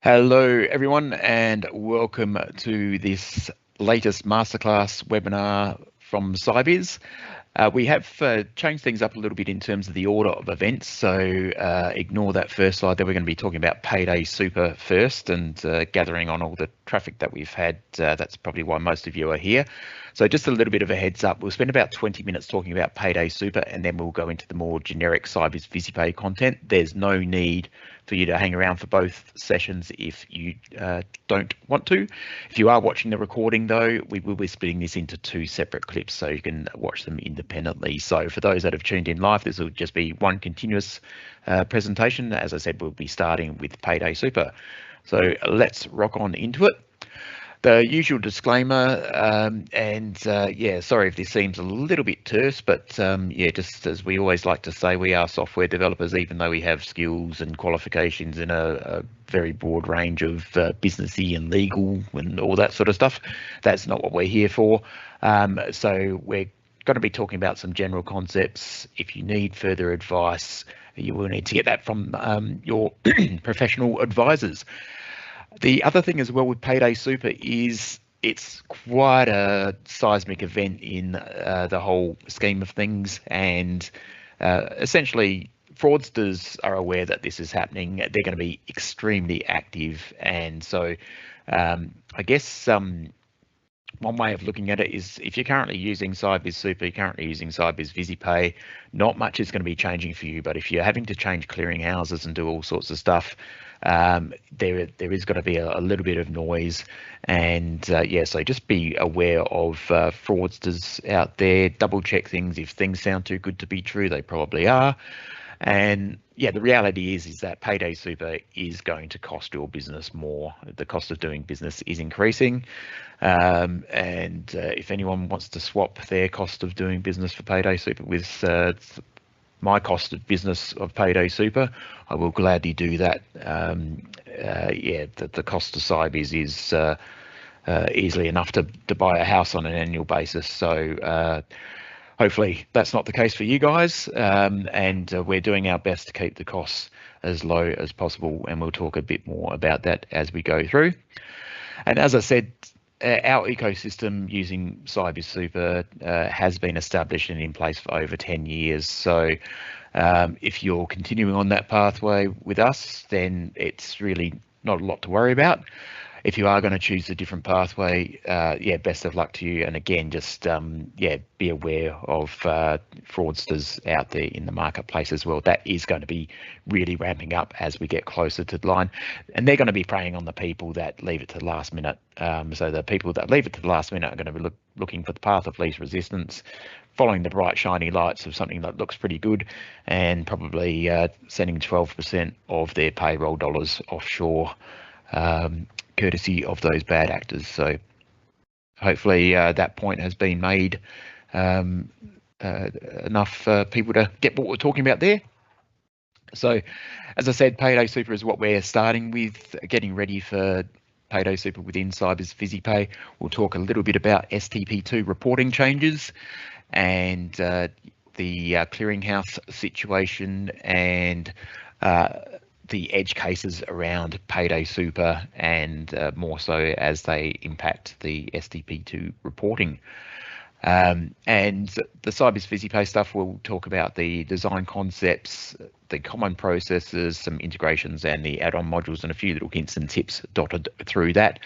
Hello, everyone, and welcome to this latest Masterclass webinar from Sybiz. We have changed things up a little bit in terms of the order of events, so ignore that first slide. There we're going to be talking about Payday Super first and gathering on all the traffic that we've had. That's probably why most of you are here. So just a little bit of a heads up, we'll spend about 20 minutes talking about Payday Super and then we'll go into the more generic Sybiz Visipay content. There's no need for you to hang around for both sessions if you don't want to. If you are watching the recording though, we will be splitting this into two separate clips so you can watch them independently. So for those that have tuned in live, this will just be one continuous presentation. As I said, we'll be starting with Payday Super. So let's rock on into it. The usual disclaimer, yeah, sorry if this seems a little bit terse, but yeah, just as we always like to say, we are software developers, even though we have skills and qualifications in a very broad range of businessy and legal and all that sort of stuff. That's not what we're here for. So we're going to be talking about some general concepts. If you need further advice, you will need to get that from your professional advisors. The other thing as well with Payday Super is it's quite a seismic event in the whole scheme of things, and essentially fraudsters are aware that this is happening. They're going to be extremely active, and so I guess one way of looking at it is if you're currently using Sybiz Super, you're currently using Sybiz Visipay, not much is going to be changing for you. But if you're having to change clearing houses and do all sorts of stuff, there is going to be a little bit of noise. And yeah, so just be aware of fraudsters out there. Double check things. If things sound too good to be true, they probably are. And yeah, the reality is that Payday Super is going to cost your business more. The cost of doing business is increasing. And if anyone wants to swap their cost of doing business for Payday Super with my cost of business of Payday Super, I will gladly do that. Yeah, the cost of Sybiz is easily enough to buy a house on an annual basis. So hopefully that's not the case for you guys, and we're doing our best to keep the costs as low as possible, and we'll talk a bit more about that as we go through. And as I said, our ecosystem using Sybiz Super has been established and in place for over 10 years. So if you're continuing on that pathway with us, then it's really not a lot to worry about. If you are going to choose a different pathway, yeah, best of luck to you. And again, just yeah, be aware of fraudsters out there in the marketplace as well. That is going to be really ramping up as we get closer to the line, and they're going to be preying on the people that leave it to the last minute. So the people that leave it to the last minute are going to be looking for the path of least resistance, following the bright shiny lights of something that looks pretty good, and probably sending 12% of their payroll dollars offshore, courtesy of those bad actors. So hopefully that point has been made enough for people to get what we're talking about there. So as I said, Payday Super is what we're starting with, getting ready for Payday Super within Sybiz Visipay. We'll talk a little bit about STP2 reporting changes and the clearinghouse situation and the edge cases around Payday Super, and more so as they impact the STP2 reporting. And the Sybiz Visipay stuff, we'll talk about the design concepts, the common processes, some integrations, and the add-on modules, and a few little hints and tips dotted through that.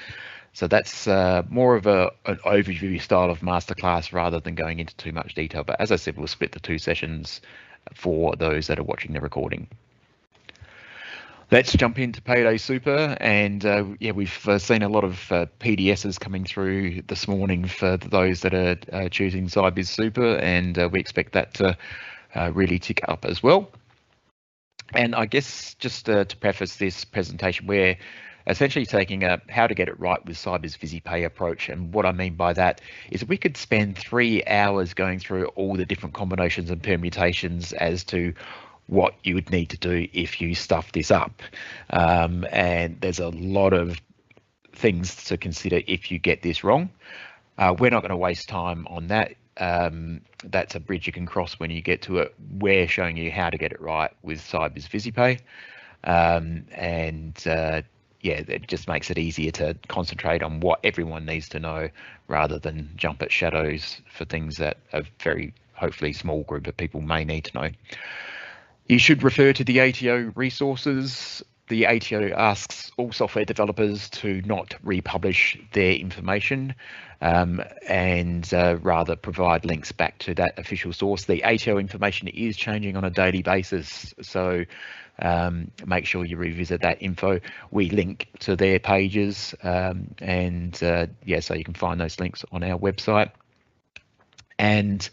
So that's more of an overview style of masterclass rather than going into too much detail. But as I said, we'll split the two sessions for those that are watching the recording. Let's jump into Payday Super, and yeah, we've seen a lot of PDSs coming through this morning for those that are choosing Sybiz Super, and we expect that to really tick up as well. And I guess just to preface this presentation, we're essentially taking a how to get it right with Sybiz Visipay approach. And what I mean by that is we could spend 3 hours going through all the different combinations and permutations as to what you would need to do if you stuff this up. And there's a lot of things to consider if you get this wrong. We're not going to waste time on that. That's a bridge you can cross when you get to it. We're showing you how to get it right with Sybiz Visipay. yeah, it just makes it easier to concentrate on what everyone needs to know rather than jump at shadows for things that a very hopefully small group of people may need to know. You should refer to the ATO resources. The ATO asks all software developers to not republish their information and rather provide links back to that official source. The ATO information is changing on a daily basis, so make sure you revisit that info. We link to their pages and yeah, so you can find those links on our website. And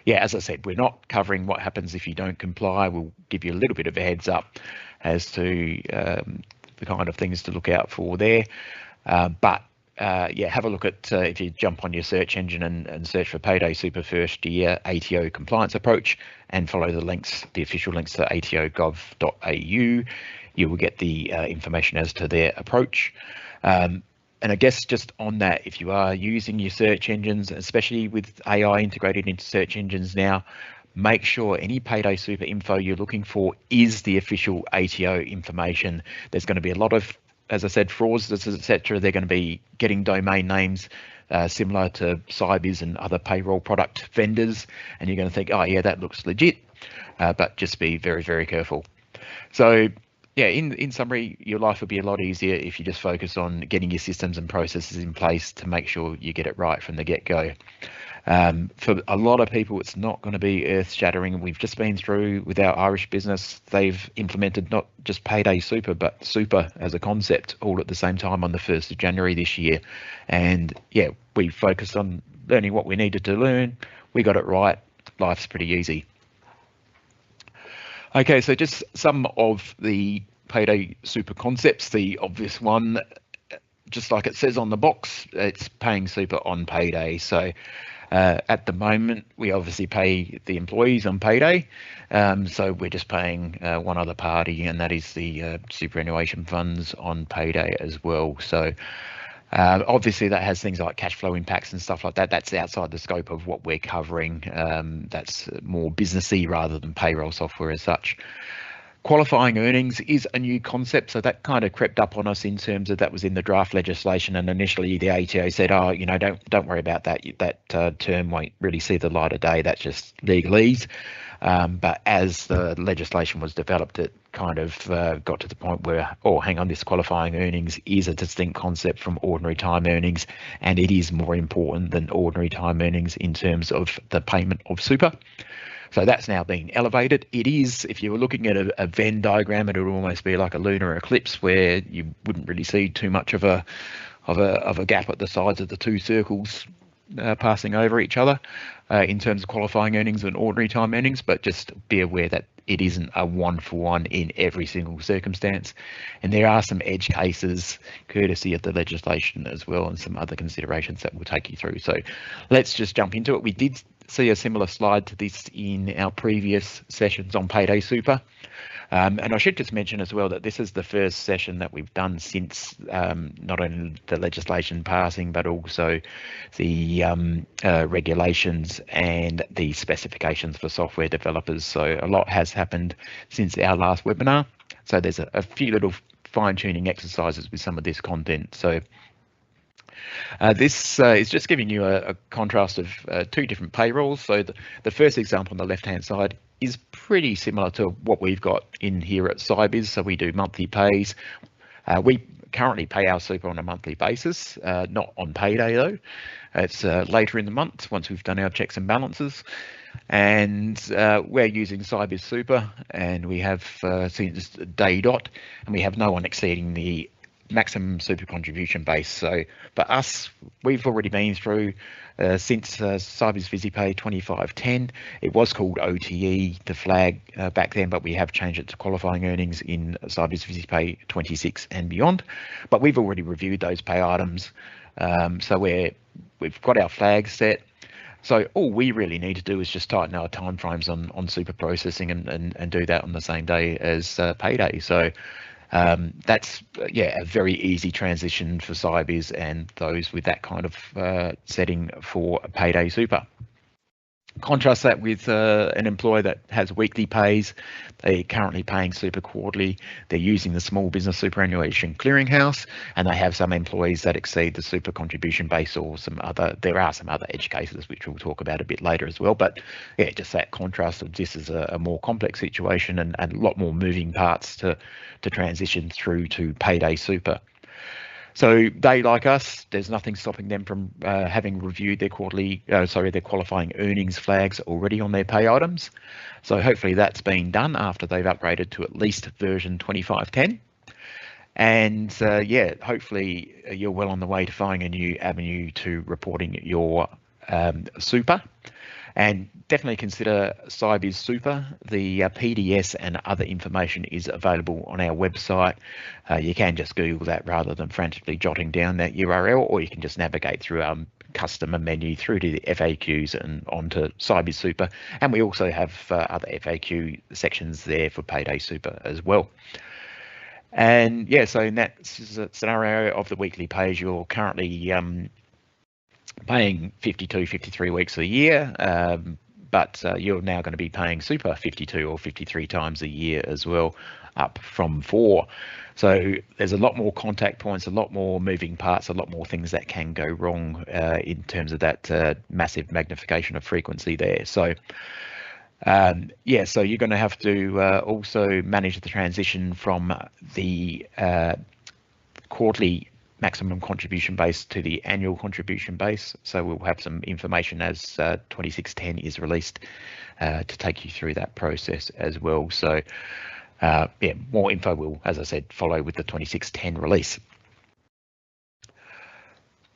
yeah, as I said, we're not covering what happens if you don't comply. We'll give you a little bit of a heads up as to the kind of things to look out for there. But yeah, have a look at if you jump on your search engine and search for Payday Super First Year ATO Compliance Approach and follow the links, the official links to ato.gov.au, you will get the information as to their approach. And I guess just on that, if you are using your search engines, especially with AI integrated into search engines now, make sure any Payday Super info you're looking for is the official ATO information. There's going to be a lot of, as I said, fraudsters, etc. They're going to be getting domain names similar to Sybiz and other payroll product vendors, and you're going to think, oh yeah, that looks legit, but just be very, very careful. So yeah, in summary, your life will be a lot easier if you just focus on getting your systems and processes in place to make sure you get it right from the get-go. For a lot of people, it's not going to be earth-shattering. We've just been through with our Irish business. They've implemented not just Payday Super, but Super as a concept all at the same time on the 1st of January this year. And yeah, we focused on learning what we needed to learn. We got it right. Life's pretty easy. Okay, so just some of the Payday Super concepts. The obvious one, just like it says on the box, it's paying super on payday. So at the moment, we obviously pay the employees on payday. So we're just paying one other party, and that is the superannuation funds on payday as well. So obviously that has things like cash flow impacts and stuff like that. That's outside the scope of what we're covering. That's more businessy rather than payroll software as such. Qualifying earnings is a new concept, so that kind of crept up on us in terms of that was in the draft legislation, and initially the ATO said, oh, you know, don't worry about that. That term won't really see the light of day. That's just legalese. But as the legislation was developed, it kind of got to the point where, oh, hang on, this qualifying earnings is a distinct concept from ordinary time earnings, and it is more important than ordinary time earnings in terms of the payment of super. So that's now being elevated. It is, if you were looking at a Venn diagram, it would almost be like a lunar eclipse where you wouldn't really see too much of a gap at the sides of the two circles passing over each other in terms of qualifying earnings and ordinary time earnings, but just be aware that it isn't a one-for-one in every single circumstance. And there are some edge cases courtesy of the legislation as well, and some other considerations that we'll take you through. So let's just jump into it. We did see a similar slide to this in our previous sessions on Payday Super. And I should just mention as well that this is the first session that we've done since not only the legislation passing, but also the regulations and the specifications for software developers. So a lot has happened since our last webinar. So there's a few little fine-tuning exercises with some of this content. So this is just giving you a contrast of two different payrolls. So the first example on the left-hand side is pretty similar to what we've got in here at Sybiz. So we do monthly pays. We currently pay our super on a monthly basis, not on payday though. It's later in the month once we've done our checks and balances. And we're using Sybiz Super, and we have since day dot, and we have no one exceeding the maximum super contribution base. So for us, we've already been through since Sybiz Visipay 2510. It was called OTE, the flag back then, but we have changed it to qualifying earnings in Sybiz Visipay 26 and beyond. But we've already reviewed those pay items, so we've got our flags set. So all we really need to do is just tighten our timeframes on super processing and do that on the same day as payday. So that's a very easy transition for Sybiz and those with that kind of setting for Payday Super. Contrast that with an employer that has weekly pays. They're currently paying super quarterly. They're using the small business superannuation clearinghouse, and they have some employees that exceed the super contribution base, or there are some other edge cases which we'll talk about a bit later as well. But yeah, just that contrast of this is a more complex situation and a lot more moving parts to transition through to Payday Super. So they, like us, there's nothing stopping them from having reviewed their their qualifying earnings flags already on their pay items. So hopefully that's been done after they've upgraded to at least version 2510. And yeah, hopefully you're well on the way to finding a new avenue to reporting your super. And definitely consider Sybiz Super. The PDS and other information is available on our website. You can just Google that rather than frantically jotting down that URL, or you can just navigate through our customer menu through to the FAQs and onto Sybiz Super. And we also have other FAQ sections there for Payday Super as well. And yeah, so in that scenario of the weekly pays, you're currently paying 52, 53 weeks a year, but you're now going to be paying super 52 or 53 times a year as well, up from 4. So there's a lot more contact points, a lot more moving parts, a lot more things that can go wrong in terms of that massive magnification of frequency there. So yeah, so you're going to have to also manage the transition from the quarterly maximum contribution base to the annual contribution base. So we'll have some information as 2610 is released to take you through that process as well. So yeah, more info will, as I said, follow with the 2610 release.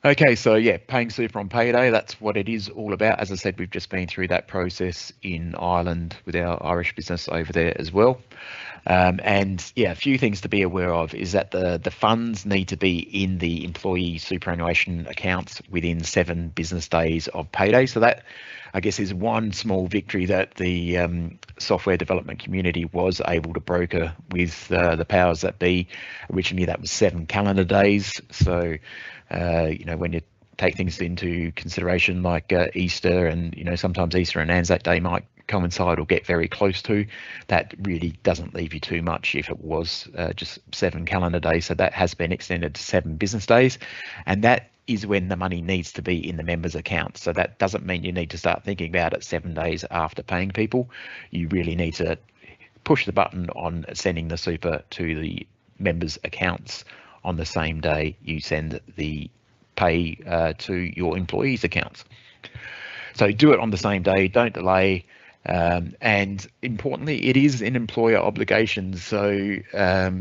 Okay, so yeah, paying super on Payday, that's what it is all about. As I said, we've just been through that process in Ireland with our Irish business over there as well. And yeah, a few things to be aware of is that the funds need to be in the employee superannuation accounts within 7 business days of payday. So that, I guess, is one small victory that the software development community was able to broker with the powers that be. Originally, that was 7 calendar days. So, you know, when you take things into consideration like Easter, and, you know, sometimes Easter and Anzac Day might coincide or get very close to, that really doesn't leave you too much if it was just 7 calendar days. So that has been extended to 7 business days, and that is when the money needs to be in the members' account. So that doesn't mean you need to start thinking about it 7 days after paying people. You really need to push the button on sending the super to the members' accounts on the same day you send the pay to your employees' accounts. So do it on the same day, don't delay. And importantly, it is an employer obligation. So yeah,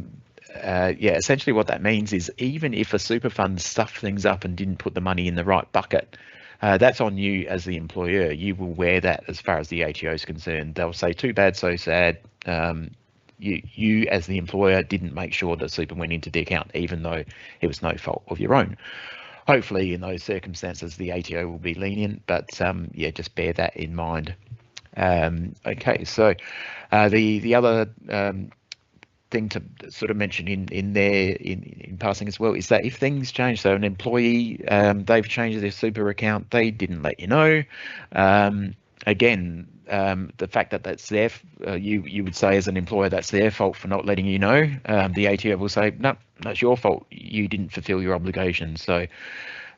essentially what that means is even if a super fund stuffed things up and didn't put the money in the right bucket, that's on you as the employer. You will wear that as far as the ATO is concerned. They'll say, too bad, so sad. You as the employer didn't make sure the super went into the account, even though it was no fault of your own. Hopefully in those circumstances, the ATO will be lenient, but yeah, just bear that in mind. Okay, so the other thing to sort of mention in there in passing as well is that if things change, so an employee, they've changed their super account, they didn't let you know. Again, the fact that that's their, you would say as an employer, that's their fault for not letting you know. The ATO will say, no, that's your fault. You didn't fulfill your obligation. So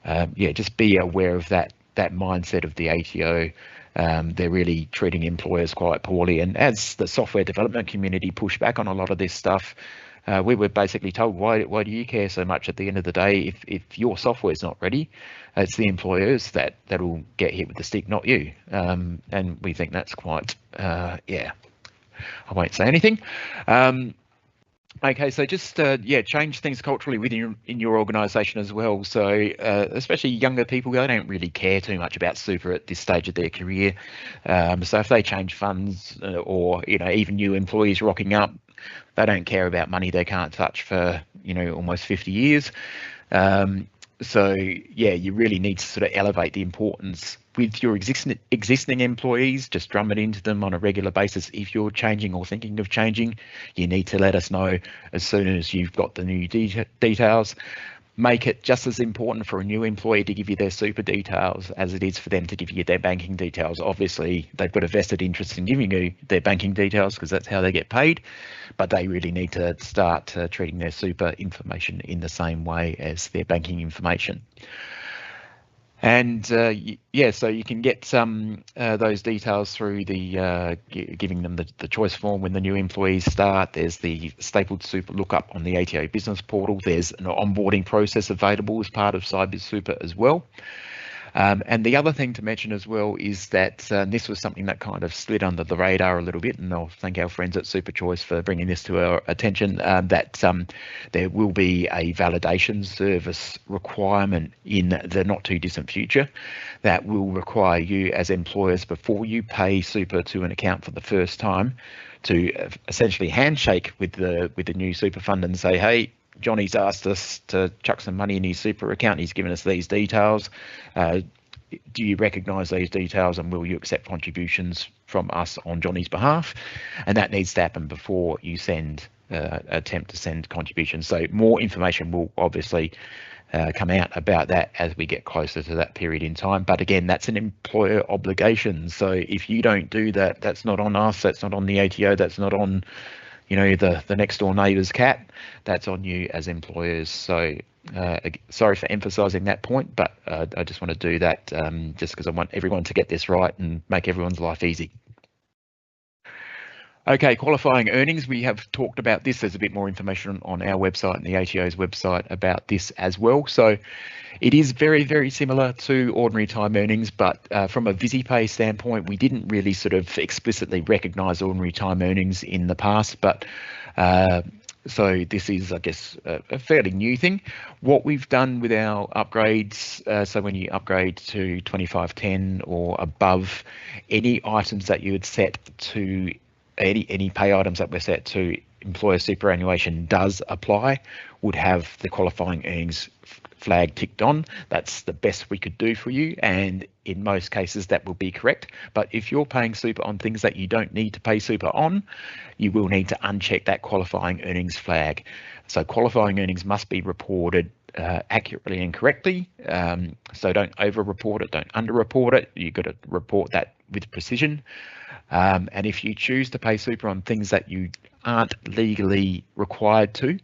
yeah, just be aware of that mindset of the ATO. They're really treating employers quite poorly. And as the software development community pushed back on a lot of this stuff, we were basically told, why do you care so much? At the end of the day, if your software is not ready, it's the employers that'll get hit with the stick, not you. And we think that's quite, yeah, I won't say anything. Okay, so just yeah, change things culturally in your organisation as well. So especially younger people, they don't really care too much about super at this stage of their career. So if they change funds, or you know, even new employees rocking up, they don't care about money they can't touch for, you know, almost 50 years. So yeah, you really need to sort of elevate the importance with your existing employees. Just drum it into them on a regular basis. If you're changing or thinking of changing, you need to let us know as soon as you've got the new details. make it just as important for a new employee to give you their super details as it is for them to give you their banking details. Obviously, they've got a vested interest in giving you their banking details because that's how they get paid, but they really need to start treating their super information in the same way as their banking information. And yeah, so you can get those details through the giving them the choice form when the new employees start. There's the stapled super lookup on the ATO business portal. There's an onboarding process available as part of Sybiz Super as well. And the other thing to mention as well is that this was something that kind of slid under the radar a little bit, and I'll thank our friends at SuperChoice for bringing this to our attention, that there will be a validation service requirement in the not too distant future that will require you as employers, before you pay super to an account for the first time, to essentially handshake with the new super fund and say, hey, Johnny's asked us to chuck some money in his super account. He's given us these details. Do you recognise these details, and will you accept contributions from us on Johnny's behalf? And that needs to happen before you attempt to send contributions. So more information will obviously come out about that as we get closer to that period in time. But again, that's an employer obligation. So if you don't do that, that's not on us. That's not on the ATO. That's not on the next door neighbour's cat. That's on you as employers. So sorry for emphasising that point, but I just want to do that just because I want everyone to get this right and make everyone's life easy. Okay, qualifying earnings. We have talked about this. There's a bit more information on our website and the ATO's website about this as well. So it is very, very similar to ordinary time earnings, but from a Visipay standpoint, we didn't really sort of explicitly recognise ordinary time earnings in the past, but so this is, I guess, a fairly new thing. What we've done with our upgrades, so when you upgrade to 2510 or above, any items that you would set to any pay items that were set to employer superannuation does apply, would have the qualifying earnings flag ticked on. That's the best we could do for you, and in most cases that will be correct. But if you're paying super on things that you don't need to pay super on, you will need to uncheck that qualifying earnings flag. So qualifying earnings must be reported accurately and correctly. So don't over report it, don't under report it. You've got to report that with precision. And if you choose to pay super on things that you aren't legally required to,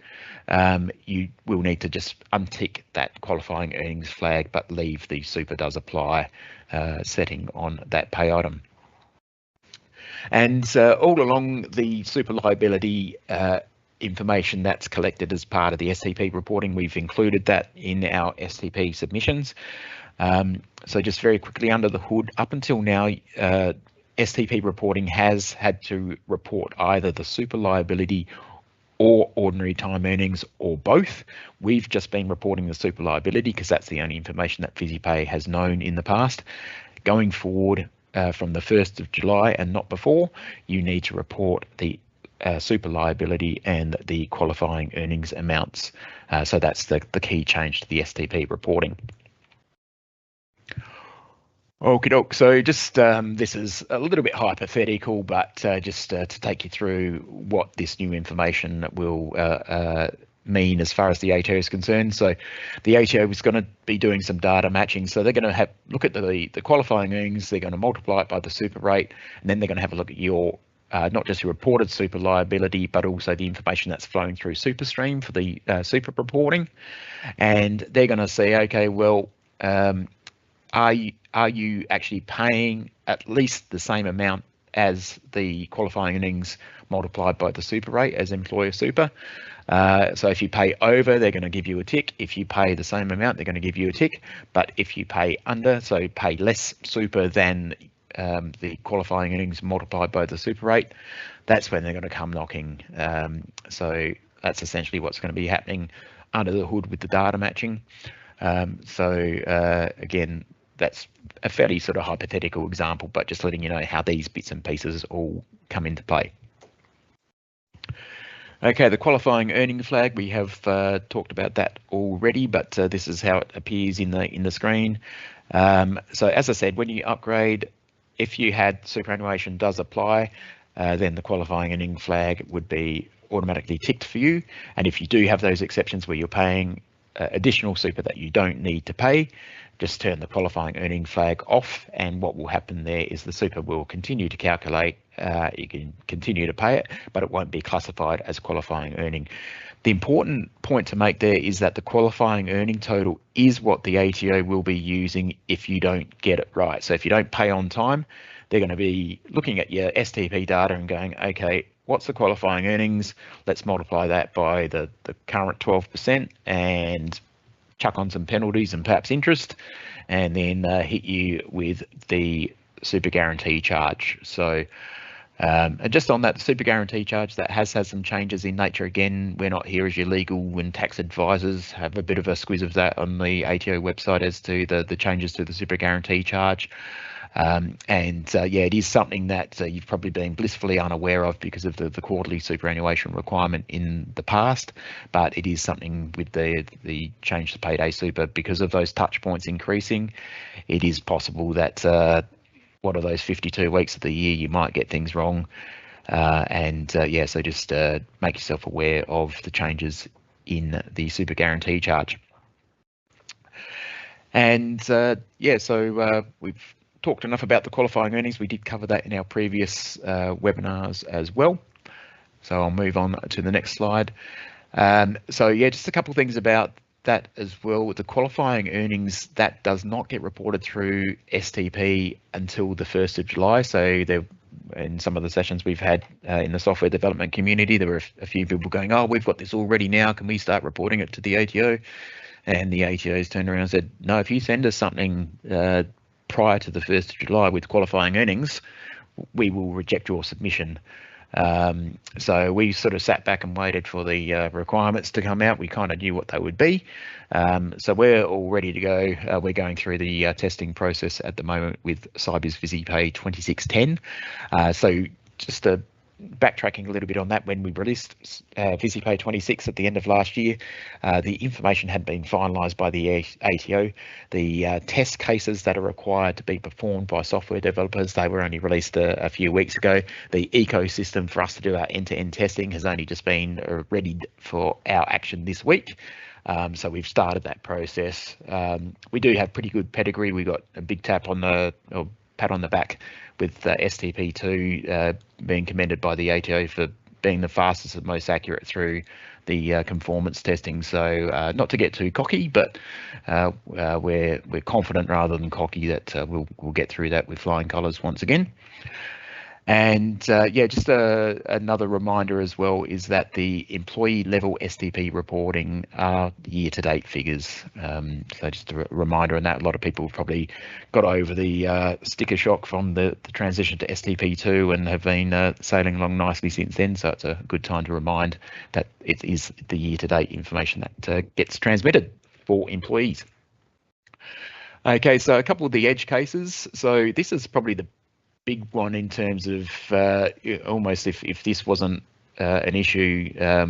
you will need to just untick that qualifying earnings flag, but leave the super does apply setting on that pay item. And all along the super liability information that's collected as part of the STP reporting, we've included that in our STP submissions. So just very quickly under the hood, up until now, STP reporting has had to report either the super liability or ordinary time earnings, or both. We've just been reporting the super liability because that's the only information that Visipay has known in the past. Going forward, from the 1st of July and not before, you need to report the super liability and the qualifying earnings amounts. So that's the key change to the STP reporting. Okie doke. So just this is a little bit hypothetical, but just to take you through what this new information will mean as far as the ATO is concerned. So the ATO is going to be doing some data matching. So they're going to look at the qualifying earnings, they're going to multiply it by the super rate, and then they're going to have a look at your not just your reported super liability, but also the information that's flowing through SuperStream for the super reporting. And they're going to say, okay, well, are you actually paying at least the same amount as the qualifying earnings multiplied by the super rate as employer super? So if you pay over, they're going to give you a tick. If you pay the same amount, they're going to give you a tick. But if you pay under, so pay less super than the qualifying earnings multiplied by the super rate, that's when they're going to come knocking. So that's essentially what's going to be happening under the hood with the data matching. Again, that's a fairly sort of hypothetical example, but just letting you know how these bits and pieces all come into play. Okay, the qualifying earning flag, we have talked about that already, but this is how it appears in the screen. So as I said, when you upgrade, if you had superannuation does apply, then the qualifying earning flag would be automatically ticked for you. And if you do have those exceptions where you're paying additional super that you don't need to pay, just turn the qualifying earning flag off, and what will happen there is the super will continue to calculate. You can continue to pay it, but it won't be classified as qualifying earning. The important point to make there is that the qualifying earning total is what the ATO will be using if you don't get it right. So if you don't pay on time, they're going to be looking at your STP data and going, okay, what's the qualifying earnings? Let's multiply that by the current 12% and chuck on some penalties and perhaps interest, and then hit you with the super guarantee charge. So and just on that, the super guarantee charge, that has had some changes in nature. Again, we're not here as your legal and tax advisors. Have a bit of a squiz of that on the ATO website as to the changes to the super guarantee charge. Yeah, it is something that you've probably been blissfully unaware of because of the quarterly superannuation requirement in the past, but it is something with the change to Payday Super, because of those touch points increasing, it is possible that what are those 52 weeks of the year you might get things wrong. Yeah, so just make yourself aware of the changes in the super guarantee charge. And yeah, so we've talked enough about the qualifying earnings. We did cover that in our previous webinars as well. So I'll move on to the next slide. So yeah, just a couple of things about that as well. The qualifying earnings, that does not get reported through STP until the 1st of July. So there, in some of the sessions we've had in the software development community, there were a few people going, oh, we've got this already now, can we start reporting it to the ATO? And the ATO's turned around and said, no, if you send us something prior to the 1st of July with qualifying earnings, we will reject your submission. So we sort of sat back and waited for the requirements to come out. We kind of knew what they would be. So we're all ready to go. We're going through the testing process at the moment with Sybiz Visipay 2610. So just backtracking a little bit on that, when we released Visipay 26 at the end of last year, the information had been finalised by the ATO. The test cases that are required to be performed by software developers, they were only released a few weeks ago. The ecosystem for us to do our end-to-end testing has only just been readied for our action this week. So we've started that process. We do have pretty good pedigree. We got a big tap on the, or pat on the back, with STP2 being commended by the ATO for being the fastest and most accurate through the conformance testing. So not to get too cocky, but we're confident rather than cocky that we'll get through that with flying colours once again. And yeah, just another reminder as well is that the employee level STP reporting are year-to-date figures. So just a reminder on that. A lot of people have probably got over the sticker shock from the transition to STP2 and have been sailing along nicely since then. So it's a good time to remind that it is the year-to-date information that gets transmitted for employees. Okay, so a couple of the edge cases. So this is probably the big one in terms of almost if this wasn't an issue, yeah,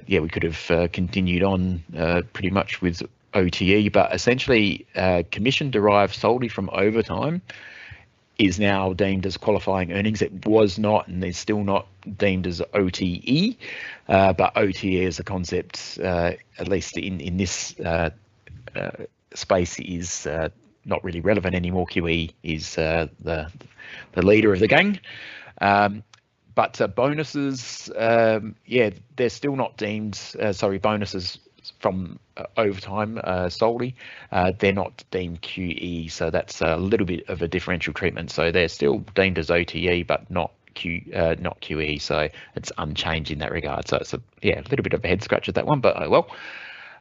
we could have continued on pretty much with OTE, but essentially commission derived solely from overtime is now deemed as qualifying earnings. It was not, and is still not deemed as OTE, but OTE as a concept, at least in this space, is not really relevant anymore. QE is the leader of the gang. But bonuses, yeah, they're still not deemed, sorry, bonuses from overtime solely, they're not deemed QE, so that's a little bit of a differential treatment. So they're still deemed as OTE, but not QE, so it's unchanged in that regard. So it's yeah, a little bit of a head scratch at that one, but oh well.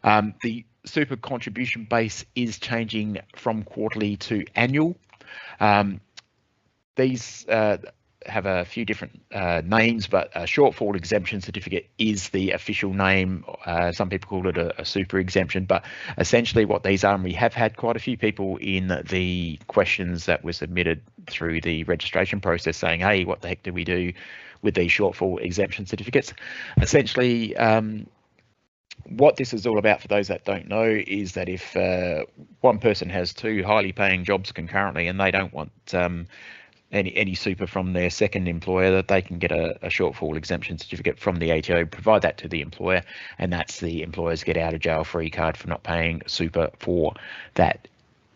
The super contribution base is changing from quarterly to annual. These have a few different names, but a shortfall exemption certificate is the official name. Some people call it a super exemption, but essentially what these are, and we have had quite a few people in the questions that were submitted through the registration process saying, hey, what the heck do we do with these shortfall exemption certificates? Essentially, what this is all about, for those that don't know, is that if one person has two highly paying jobs concurrently and they don't want any super from their second employer, that they can get a shortfall exemption certificate from the ATO, provide that to the employer, and that's the employer's get out of jail free card for not paying super for that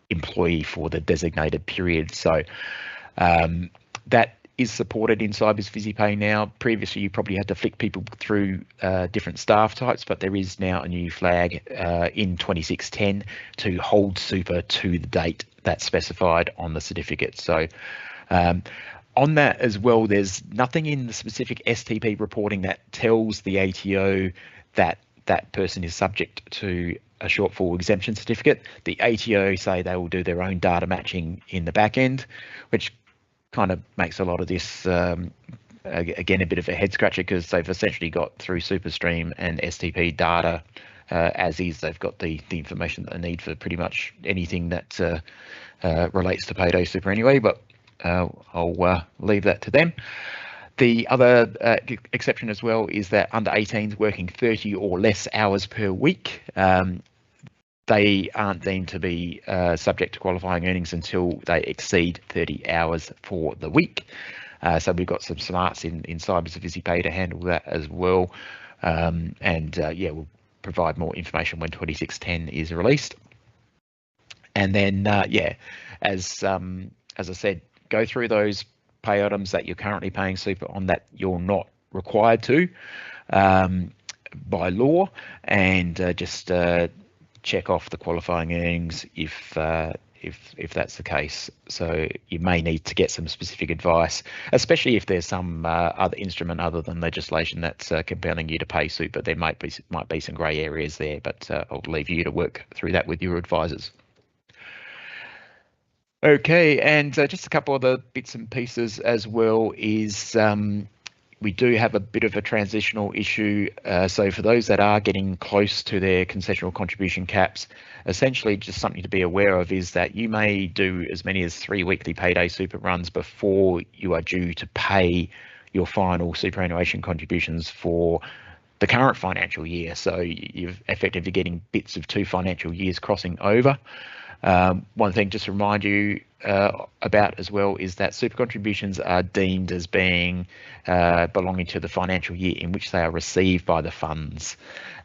employee for the designated period. So that is supported in Sybiz Visipay now. Previously, you probably had to flick people through different staff types, but there is now a new flag in 2610 to hold super to the date that's specified on the certificate. So on that as well, there's nothing in the specific STP reporting that tells the ATO that that person is subject to a shortfall exemption certificate. The ATO say they will do their own data matching in the back end, which kind of makes a lot of this again a bit of a head scratcher, because they've essentially got through SuperStream and STP data as is. They've got the information that they need for pretty much anything that relates to Payday Super anyway, but I'll leave that to them. The other exception as well is that under 18s working 30 or less hours per week, they aren't deemed to be subject to qualifying earnings until they exceed 30 hours for the week. So we've got some smarts in Sybiz Visipay to handle that as well. Yeah, we'll provide more information when 2610 is released. And then, yeah, as I said, go through those pay items that you're currently paying super on that you're not required to by law, and just check off the qualifying earnings if that's the case. So you may need to get some specific advice, especially if there's some other instrument other than legislation that's compelling you to pay super. There might be some grey areas there, but I'll leave you to work through that with your advisors. Okay, and just a couple other bits and pieces as well is we do have a bit of a transitional issue. So for those that are getting close to their concessional contribution caps, essentially just something to be aware of is that you may do as many as 3 weekly Payday Super runs before you are due to pay your final superannuation contributions for the current financial year. So you're effectively getting bits of 2 financial years crossing over. One thing just to remind you about as well is that super contributions are deemed as being belonging to the financial year in which they are received by the funds.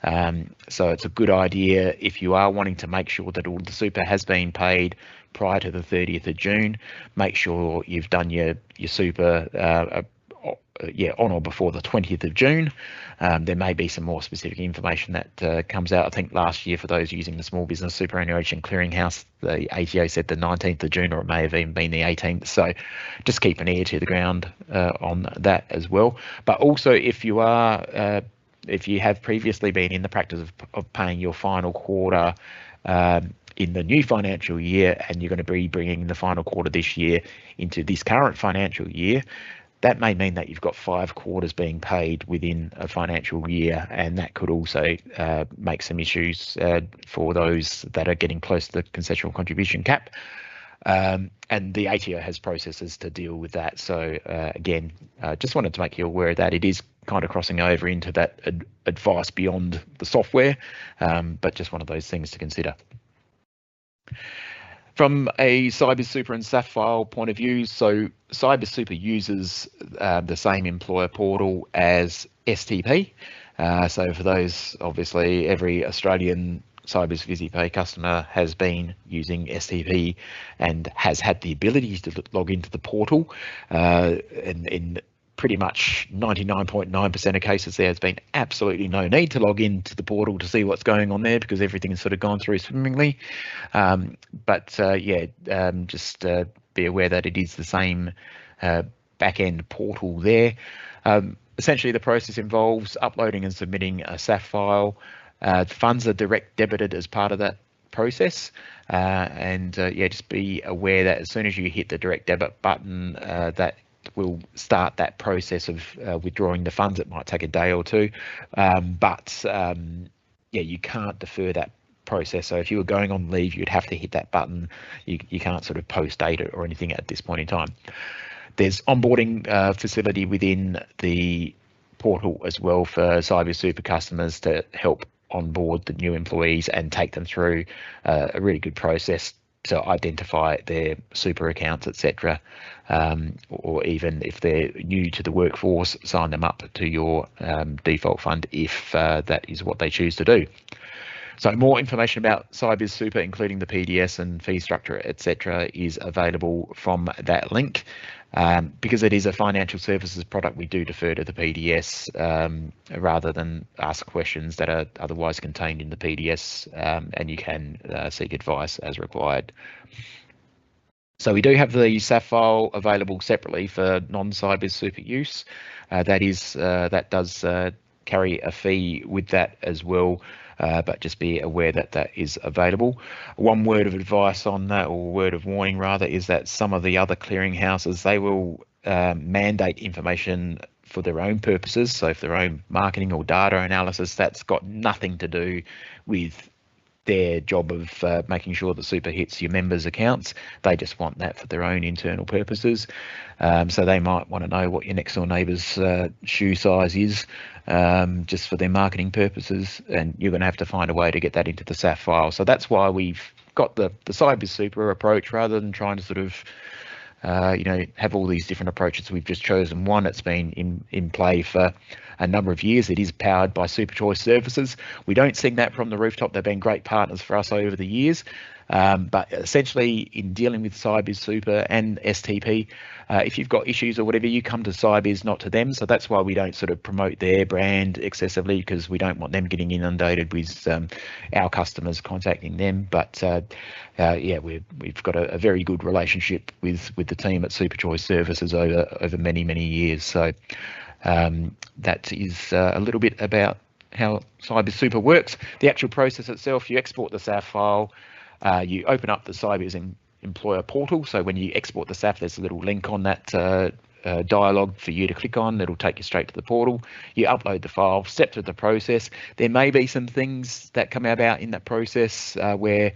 So it's a good idea, if you are wanting to make sure that all the super has been paid prior to the 30th of June, make sure you've done your super on or before the 20th of June. There may be some more specific information that comes out. I think last year, for those using the Small Business Superannuation Clearinghouse, the ATO said the 19th of June, or it may have even been the 18th. So just keep an ear to the ground on that as well. But also, if you have previously been in the practice of paying your final quarter in the new financial year, and you're going to be bringing the final quarter this year into this current financial year, that may mean that you've got 5 quarters being paid within a financial year, and that could also make some issues for those that are getting close to the concessional contribution cap. And the ATO has processes to deal with that. So again, just wanted to make you aware that it is kind of crossing over into that advice beyond the software, but just one of those things to consider. From a Sybiz Super and SAF file point of view, so Sybiz Super uses the same employer portal as STP. So for those, obviously, every Australian Sybiz Visipay customer has been using STP and has had the ability to log into the portal. In pretty much 99.9% of cases, there has been absolutely no need to log into the portal to see what's going on there, because everything's sort of gone through swimmingly. Just be aware that it is the same back-end portal there. Essentially, the process involves uploading and submitting a SAF file. Funds are direct debited as part of that process, just be aware that as soon as you hit the direct debit button, that will start that process of withdrawing the funds. It might take a day or two, you can't defer that process. So if you were going on leave, you'd have to hit that button. You can't sort of post date it or anything at this point in time. There's onboarding facility within the portal as well for Sybiz Super customers to help onboard the new employees and take them through a really good process to identify their super accounts, etc., or even if they're new to the workforce, sign them up to your default fund if that is what they choose to do. So more information about Sybiz Super, including the PDS and fee structure, etc., is available from that link. Because it is a financial services product, we do defer to the PDS rather than ask questions that are otherwise contained in the PDS, and you can seek advice as required. So we do have the SAF file available separately for non-Sybiz Super use. That does carry a fee with that as well. But just be aware that that is available. One word of advice on that, or word of warning rather, is that some of the other clearinghouses, they will mandate information for their own purposes. So for their own marketing or data analysis, that's got nothing to do with their job of making sure the super hits your members' accounts. They just want that for their own internal purposes. So they might want to know what your next door neighbour's shoe size is, just for their marketing purposes, and you're going to have to find a way to get that into the SAF file. So that's why we've got the Sybiz Super approach, rather than trying to sort of have all these different approaches. We've just chosen one. It's been in play for a number of years. It is powered by Super Choice Services. We don't sing that from the rooftop. They've been great partners for us over the years. But essentially, in dealing with Sybiz Super and STP, if you've got issues or whatever, you come to Sybiz, not to them. So that's why we don't sort of promote their brand excessively, because we don't want them getting inundated with our customers contacting them. But yeah, we've got a very good relationship with the team at Super Choice Services over many years. So that is a little bit about how Sybiz Super works. The actual process itself: you export the SAF file. You open up the Sybiz employer portal. So when you export the SAF, there's a little link on that dialog for you to click on. It'll take you straight to the portal. You upload the file, step through the process. There may be some things that come about in that process where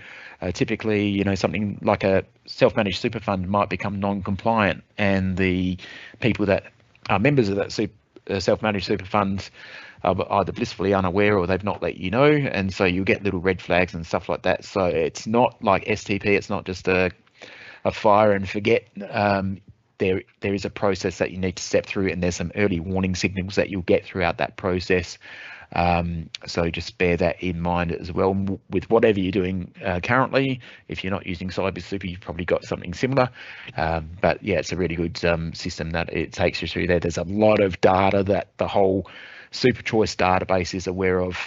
typically, something like a self-managed super fund might become non-compliant, and the people that are members of that self-managed super fund are either blissfully unaware or they've not let you know, and so you'll get little red flags and stuff like that. So it's not like STP. It's not just a fire and forget. There is a process that you need to step through, and there's some early warning signals that you'll get throughout that process. So just bear that in mind as well with whatever you're doing currently. If you're not using Sybiz Super, you've probably got something similar. But yeah, it's a really good system that it takes you through there. There's a lot of data that the whole Super Choice database is aware of,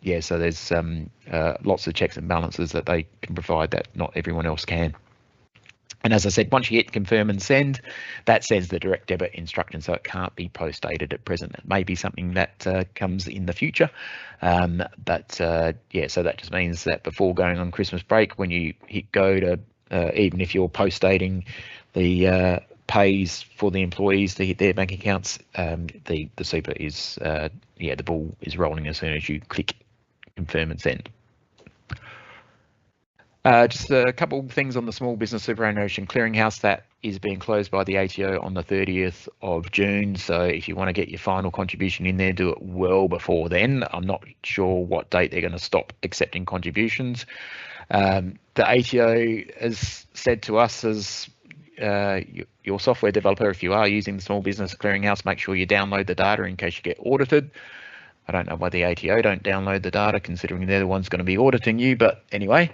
yeah, so there's lots of checks and balances that they can provide that not everyone else can. And as I said, once you hit confirm and send, that sends the direct debit instruction, so it can't be post-dated at present. It may be something that comes in the future, but yeah, so that just means that before going on Christmas break, when you hit go to, even if you're post-dating the pays for the employees to hit their bank accounts, the super is, yeah, the ball is rolling as soon as you click confirm and send. Just a couple of things on the Small Business Superannuation Clearinghouse. That is being closed by the ATO on the 30th of June. So if you want to get your final contribution in there, do it well before then. I'm not sure what date they're going to stop accepting contributions. The ATO has said to us, as your software developer, if you are using the Small Business Clearinghouse, make sure you download the data in case you get audited. I don't know why the ATO don't download the data, considering they're the ones going to be auditing you. But anyway,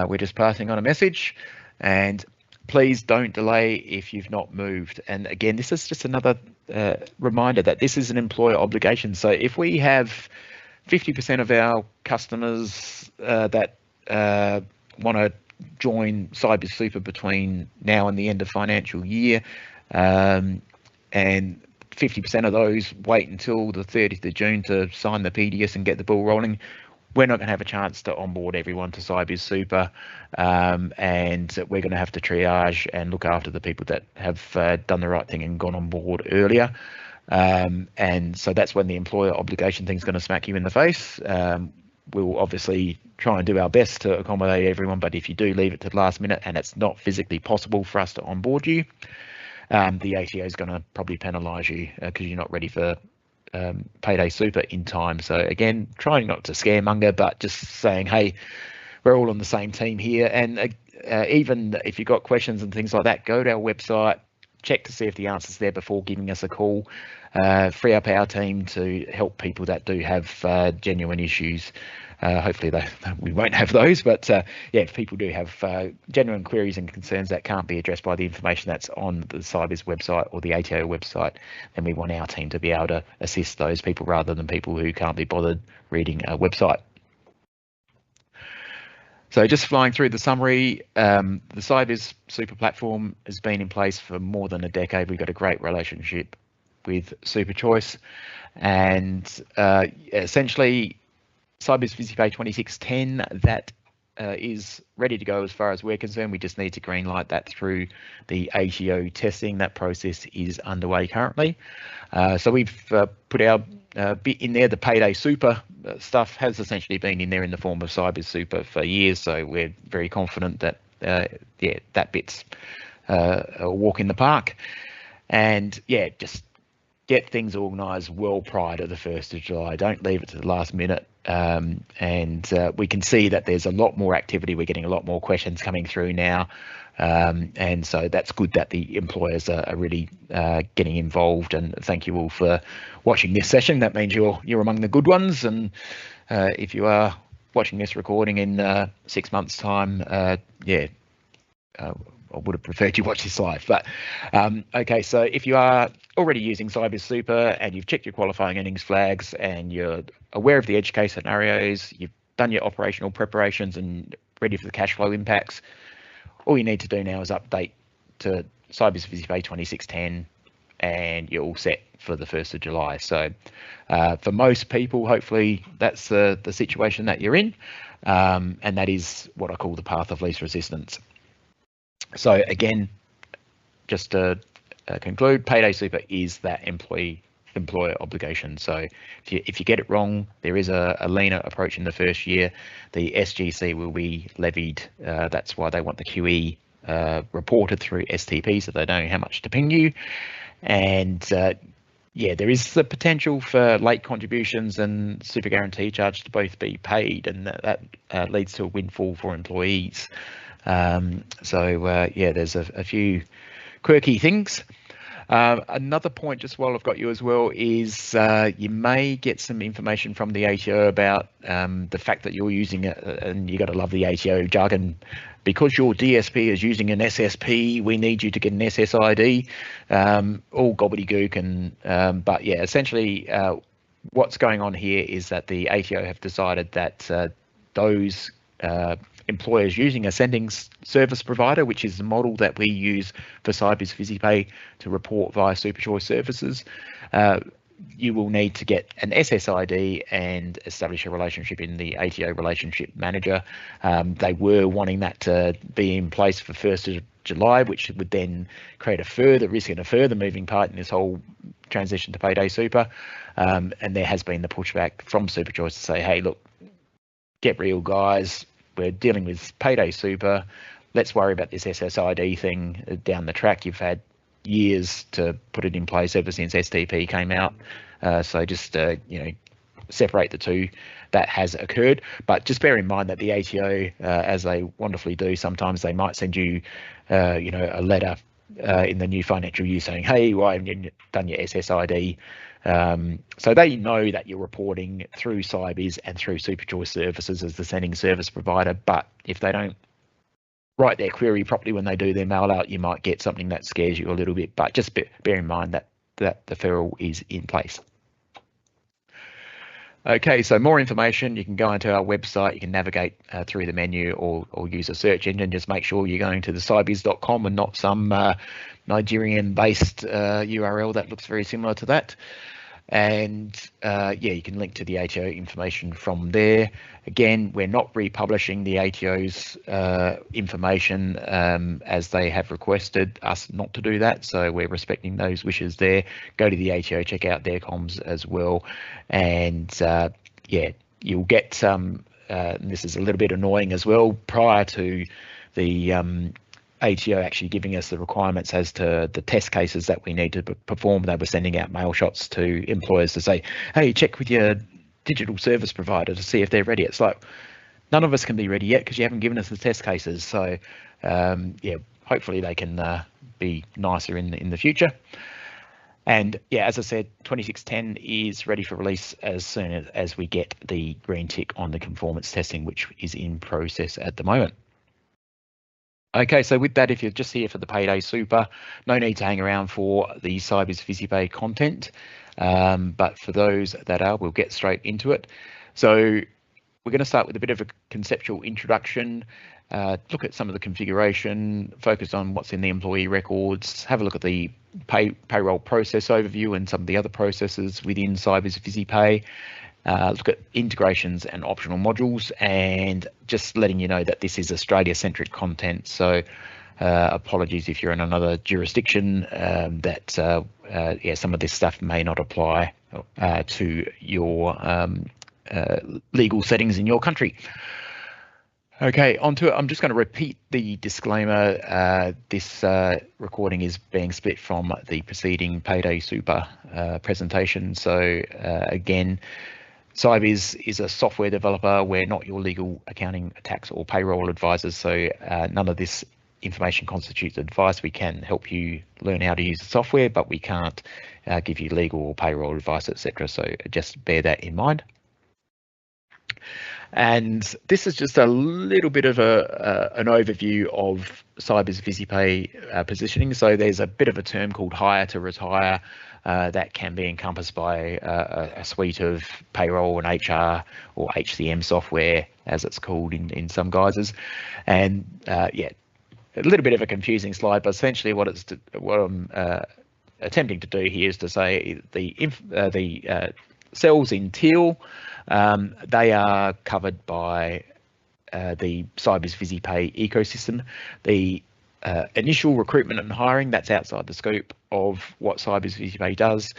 we're just passing on a message. And please don't delay if you've not moved. And again, this is just another reminder that this is an employer obligation. So if we have 50% of our customers that want to join Sybiz Super between now and the end of financial year, and 50% of those wait until the 30th of June to sign the PDS and get the ball rolling, we're not going to have a chance to onboard everyone to Sybiz Super, and we're going to have to triage and look after the people that have done the right thing and gone on board earlier. And so that's when the employer obligation thing is going to smack you in the face. We'll obviously try and do our best to accommodate everyone, but if you do leave it to the last minute and it's not physically possible for us to onboard you, the ATO is going to probably penalise you because you're not ready for Payday Super in time. So again, trying not to scaremonger, but just saying, hey, we're all on the same team here. And even if you've got questions and things like that, go to our website, check to see if the answer's there before giving us a call. Free up our team to help people that do have genuine issues. Hopefully we won't have those, but yeah, if people do have genuine queries and concerns that can't be addressed by the information that's on the Sybiz website or the ATO website, then we want our team to be able to assist those people rather than people who can't be bothered reading a website. So just flying through the summary, the Sybiz Super platform has been in place for more than a decade. We've got a great relationship with SuperChoice, and essentially Sybiz Visipay 2610, that is ready to go as far as we're concerned. We just need to greenlight that through the ATO testing. That process is underway currently. So we've put our bit in there. The Payday Super stuff has essentially been in there in the form of Sybiz Super for years, so we're very confident that yeah, that bit's a walk in the park. And yeah, just get things organised well prior to the 1st of July. Don't leave it to the last minute. And we can see that there's a lot more activity. We're getting a lot more questions coming through now. And so that's good that the employers are really getting involved. And thank you all for watching this session. That means you're among the good ones. And if you are watching this recording in 6 months' time, yeah, I would have preferred you watch this live, but okay, so if you are already using Sybiz Super and you've checked your qualifying earnings flags and you're aware of the edge case scenarios, you've done your operational preparations and ready for the cash flow impacts, all you need to do now is update to Sybiz Visipay 2610 and you're all set for the 1st of July. So for most people, hopefully that's the situation that you're in, and that is what I call the path of least resistance. So again, just to conclude, Payday Super is that employer obligation. So if you get it wrong, there is a leaner approach in the first year. The SGC will be levied. That's why they want the QE reported through STP, so they know how much to ping you. And yeah, there is the potential for late contributions and super guarantee charge to both be paid, and that leads to a windfall for employees. So yeah, there's a few quirky things. Another point, just while I've got you as well, is you may get some information from the ATO about the fact that you're using it, and you got to love the ATO jargon. Because your DSP is using an SSP, we need you to get an SSID. All gobbledygook, and but yeah, essentially what's going on here is that the ATO have decided that those employers using a sending service provider, which is the model that we use for Sybiz Visipay to report via SuperChoice services, you will need to get an SSID and establish a relationship in the ATO relationship manager. They were wanting that to be in place for 1st of July, which would then create a further risk and a further moving part in this whole transition to Payday Super. And there has been the pushback from SuperChoice to say, hey, look, get real, guys. We're dealing with Payday Super. Let's worry about this SSID thing down the track. You've had years to put it in place ever since STP came out. So just, you know, separate the two. That has occurred. But just bear in mind that the ATO, as they wonderfully do, sometimes they might send you, you know, a letter in the new financial year saying, hey, why haven't you done your SSID? So they know that you're reporting through Sybiz and through SuperChoice services as the sending service provider, but if they don't write their query properly when they do their mail out, you might get something that scares you a little bit, but just bear in mind that that deferral is in place. Okay, so more information, you can go into our website, you can navigate through the menu or use a search engine. Just make sure you're going to the sybiz.com and not some Nigerian-based URL that looks very similar to that. And yeah, you can link to the ATO information from there. Again, we're not republishing the ATO's information as they have requested us not to do that. So we're respecting those wishes there. Go to the ATO, check out their comms as well. And yeah, you'll get some, this is a little bit annoying as well, prior to the ATO actually giving us the requirements as to the test cases that we need to perform. They were sending out mail shots to employers to say, hey, check with your digital service provider to see if they're ready. It's like, none of us can be ready yet because you haven't given us the test cases. So yeah, hopefully they can be nicer in the future. And yeah, as I said, 2610 is ready for release as soon as we get the green tick on the conformance testing, which is in process at the moment. Okay, so with that, if you're just here for the Payday Super, no need to hang around for the Sybiz Visipay content. But for those that are, we'll get straight into it. So we're going to start with a bit of a conceptual introduction, look at some of the configuration, focus on what's in the employee records, have a look at the payroll process overview and some of the other processes within Sybiz Visipay, look at integrations and optional modules, and just letting you know that this is Australia-centric content. So apologies if you're in another jurisdiction, that yeah, some of this stuff may not apply to your legal settings in your country. Okay, onto it. I'm just going to repeat the disclaimer. This recording is being split from the preceding Payday Super presentation. So again, Sybiz is a software developer. We're not your legal, accounting, tax or payroll advisors. So none of this information constitutes advice. We can help you learn how to use the software, but we can't give you legal or payroll advice, etc. So just bear that in mind. And this is just a little bit of an overview of Sybiz Visipay positioning. So there's a bit of a term called hire to retire that can be encompassed by a suite of payroll and HR or HCM software, as it's called in some guises. And yeah, a little bit of a confusing slide, but essentially what I'm attempting to do here is to say the cells in teal, they are covered by the Sybiz Visipay ecosystem. The initial recruitment and hiring, that's outside the scope of what Sybiz Visipay does,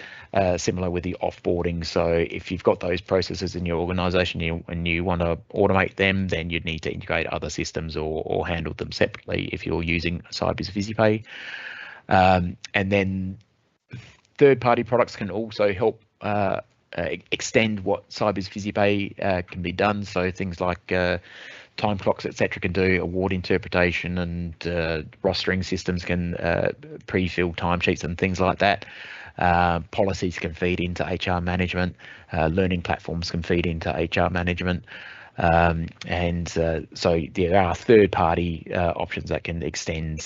similar with the offboarding. So if you've got those processes in your organisation and you want to automate them, then you'd need to integrate other systems or handle them separately if you're using Sybiz Visipay. And then third-party products can also help extend what Sybiz Visipay can be done. So things like time clocks, etc., can do award interpretation, and rostering systems can pre-fill timesheets and things like that. Policies can feed into HR management. Learning platforms can feed into HR management. And so there are third-party options that can extend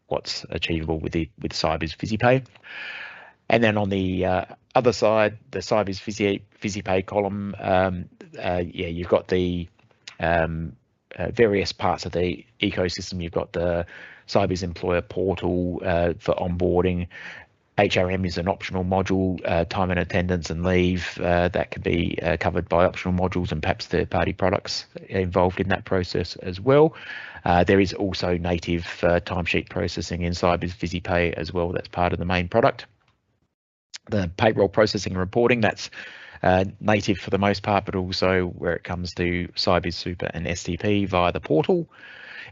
what's achievable with Sybiz Visipay. And then on the other side, the Sybiz Visipay column, yeah, you've got the various parts of the ecosystem. You've got the Sybiz Employer Portal for onboarding. HRM is an optional module, time and attendance and leave, that can be covered by optional modules and perhaps third-party products involved in that process as well. There is also native timesheet processing in Sybiz Visipay as well. That's part of the main product. The payroll processing and reporting, that's native for the most part, but also where it comes to Sybiz Super and STP via the portal.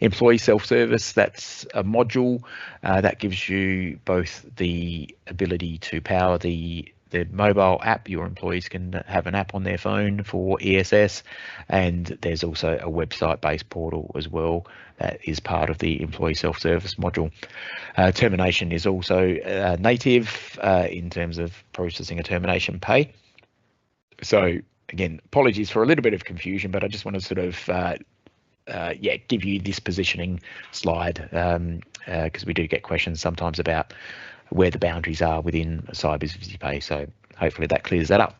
Employee self-service, that's a module that gives you both the ability to power the mobile app. Your employees can have an app on their phone for ESS, and there's also a website-based portal as well that is part of the employee self-service module. Termination is also native in terms of processing a termination pay. So again, apologies for a little bit of confusion, but I just want to sort of yeah, give you this positioning slide because we do get questions sometimes about where the boundaries are within Sybiz Visipay. So hopefully that clears that up.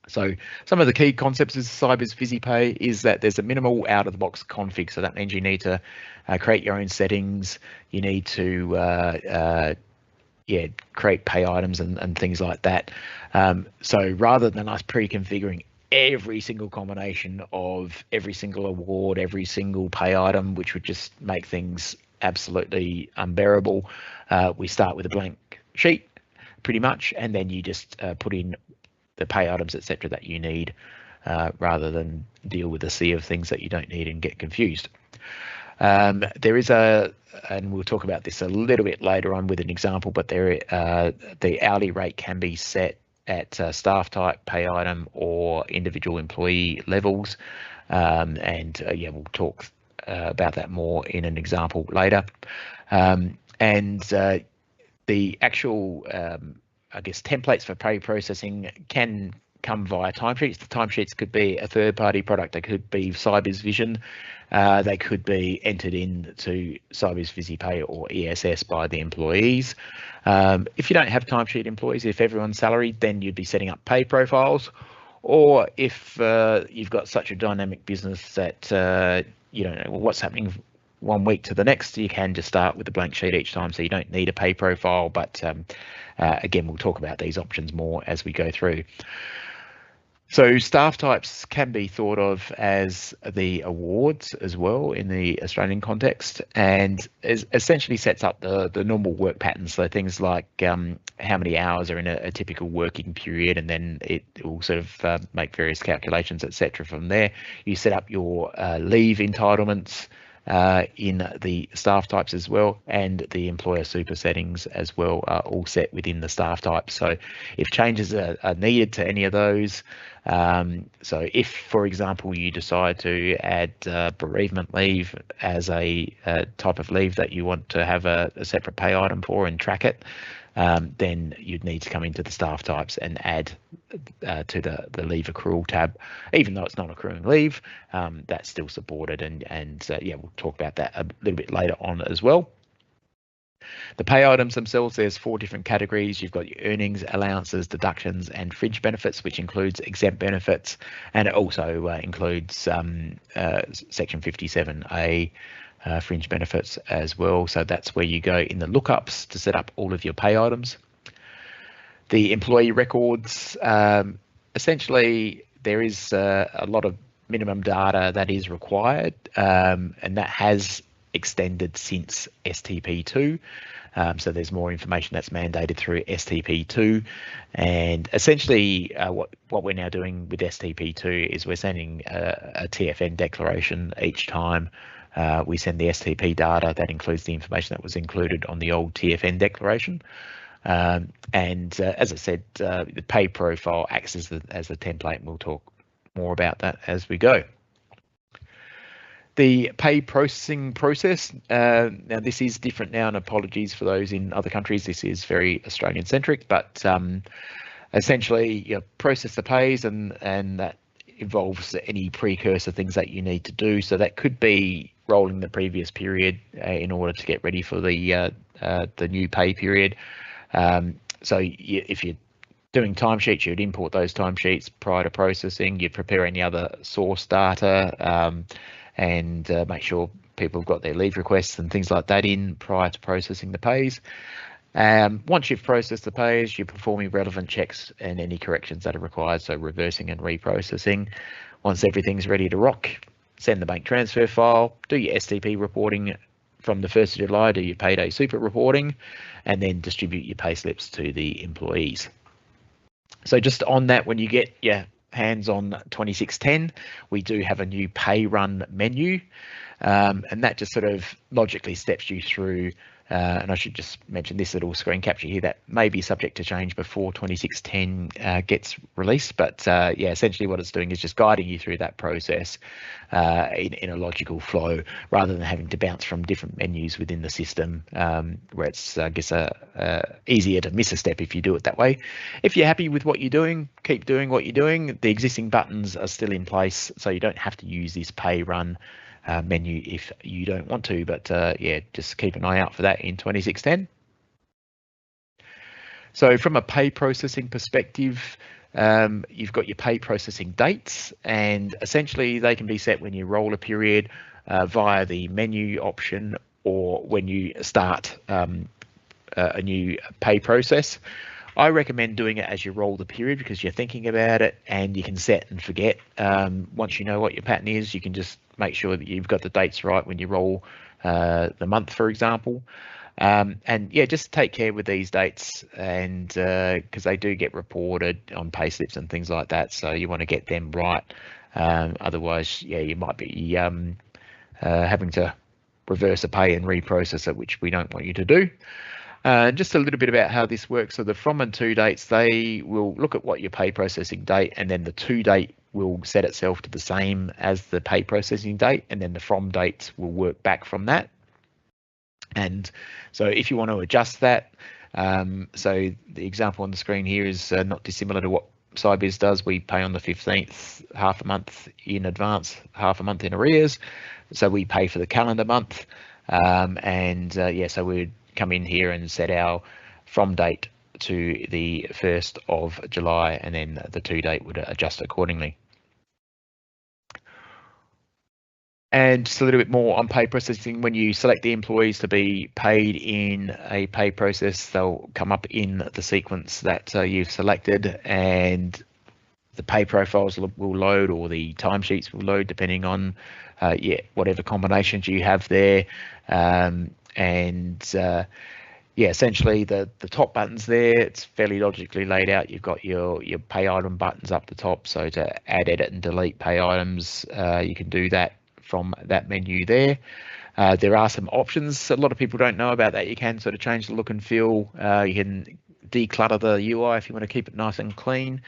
So some of the key concepts of Sybiz Visipay is that there's a minimal out-of-the-box config. So that means you need to create your own settings. You need to yeah, create pay items and things like that. So rather than us pre-configuring every single combination of every single award, every single pay item, which would just make things absolutely unbearable, we start with a blank sheet pretty much, and then you just put in the pay items, etc., that you need, rather than deal with a sea of things that you don't need and get confused. There is and we'll talk about this a little bit later on with an example, but the hourly rate can be set at staff type, pay item, or individual employee levels. Yeah, we'll talk about that more in an example later. The actual, I guess, templates for pay processing can come via timesheets. The timesheets could be a third-party product. They could be Sybiz Vision. They could be entered into Sybiz Visipay or ESS by the employees. If you don't have timesheet employees, if everyone's salaried, then you'd be setting up pay profiles. Or if you've got such a dynamic business that you don't know what's happening 1 week to the next, you can just start with a blank sheet each time, so you don't need a pay profile. But again, we'll talk about these options more as we go through. So staff types can be thought of as the awards as well in the Australian context, and essentially sets up the normal work patterns. So things like how many hours are in a typical working period, and then it will sort of make various calculations, etc. From there, you set up your leave entitlements in the staff types as well, and the employer super settings as well are all set within the staff type. So if changes are needed to any of those, so if, for example, you decide to add bereavement leave as a type of leave that you want to have a separate pay item for and track it, then you'd need to come into the staff types and add to the leave accrual tab. Even though it's not accruing leave, that's still supported, and yeah, we'll talk about that a little bit later on as well. The pay items themselves, there's 4 different categories. You've got your earnings, allowances, deductions, and fringe benefits, which includes exempt benefits, and it also includes Section 57A fringe benefits as well. So that's where you go in the lookups to set up all of your pay items. The employee records, essentially there is a lot of minimum data that is required, and that has extended since STP2. So there's more information that's mandated through STP2, and essentially what we're now doing with STP2 is we're sending a TFN declaration each time we send the STP data. That includes the information that was included on the old TFN declaration. As I said, the pay profile acts as the template, and we'll talk more about that as we go. The pay processing process, now this is different now, and apologies for those in other countries, this is very Australian centric, but essentially you process the pays, and that involves any precursor things that you need to do. So that could be rolling the previous period in order to get ready for the new pay period. So if you're doing timesheets, you'd import those timesheets prior to processing. You'd prepare any other source data, and make sure people have got their leave requests and things like that in prior to processing the pays. Once you've processed the pays, you're performing relevant checks and any corrections that are required, so reversing and reprocessing. Once everything's ready to rock, send the bank transfer file, do your STP reporting from the 1st of July, do your Payday Super reporting, and then distribute your pay slips to the employees. So just on that, when you get your hands on 2610, we do have a new pay run menu, and that just sort of logically steps you through, and I should just mention this little screen capture here that may be subject to change before 2610 gets released, but yeah, essentially what it's doing is just guiding you through that process in a logical flow, rather than having to bounce from different menus within the system, where it's, I guess, easier to miss a step if you do it that way. If you're happy with what you're doing, keep doing what you're doing. The existing buttons are still in place, so you don't have to use this pay run menu if you don't want to, but yeah, just keep an eye out for that in 2610. So from a pay processing perspective, you've got your pay processing dates, and essentially they can be set when you roll a period via the menu option, or when you start a new pay process. I recommend doing it as you roll the period, because you're thinking about it and you can set and forget. Once you know what your pattern is, you can just make sure that you've got the dates right when you roll the month, for example. And yeah, just take care with these dates, and because they do get reported on pay slips and things like that, so you want to get them right. Otherwise, yeah, you might be having to reverse a pay and reprocess it, which we don't want you to do. Just a little bit about how this works. So the from and to dates, they will look at what your pay processing date, and then the to date will set itself to the same as the pay processing date, and then the from dates will work back from that. And so if you want to adjust that, so the example on the screen here is not dissimilar to what Sybiz does. We pay on the 15th, half a month in advance, half a month in arrears. So we pay for the calendar month. Yeah, so we'd come in here and set our from date to the 1st of July, and then the to date would adjust accordingly. And just a little bit more on pay processing. When you select the employees to be paid in a pay process, they'll come up in the sequence that you've selected, and the pay profiles will load, or the timesheets will load, depending on whatever combinations you have there. Yeah, essentially the top buttons there, it's fairly logically laid out. You've got your pay item buttons up the top. So to add, edit, and delete pay items, you can do that from that menu there. There are some options a lot of people don't know about that. You can sort of change the look and feel. You can declutter the UI if you want to keep it nice and clean,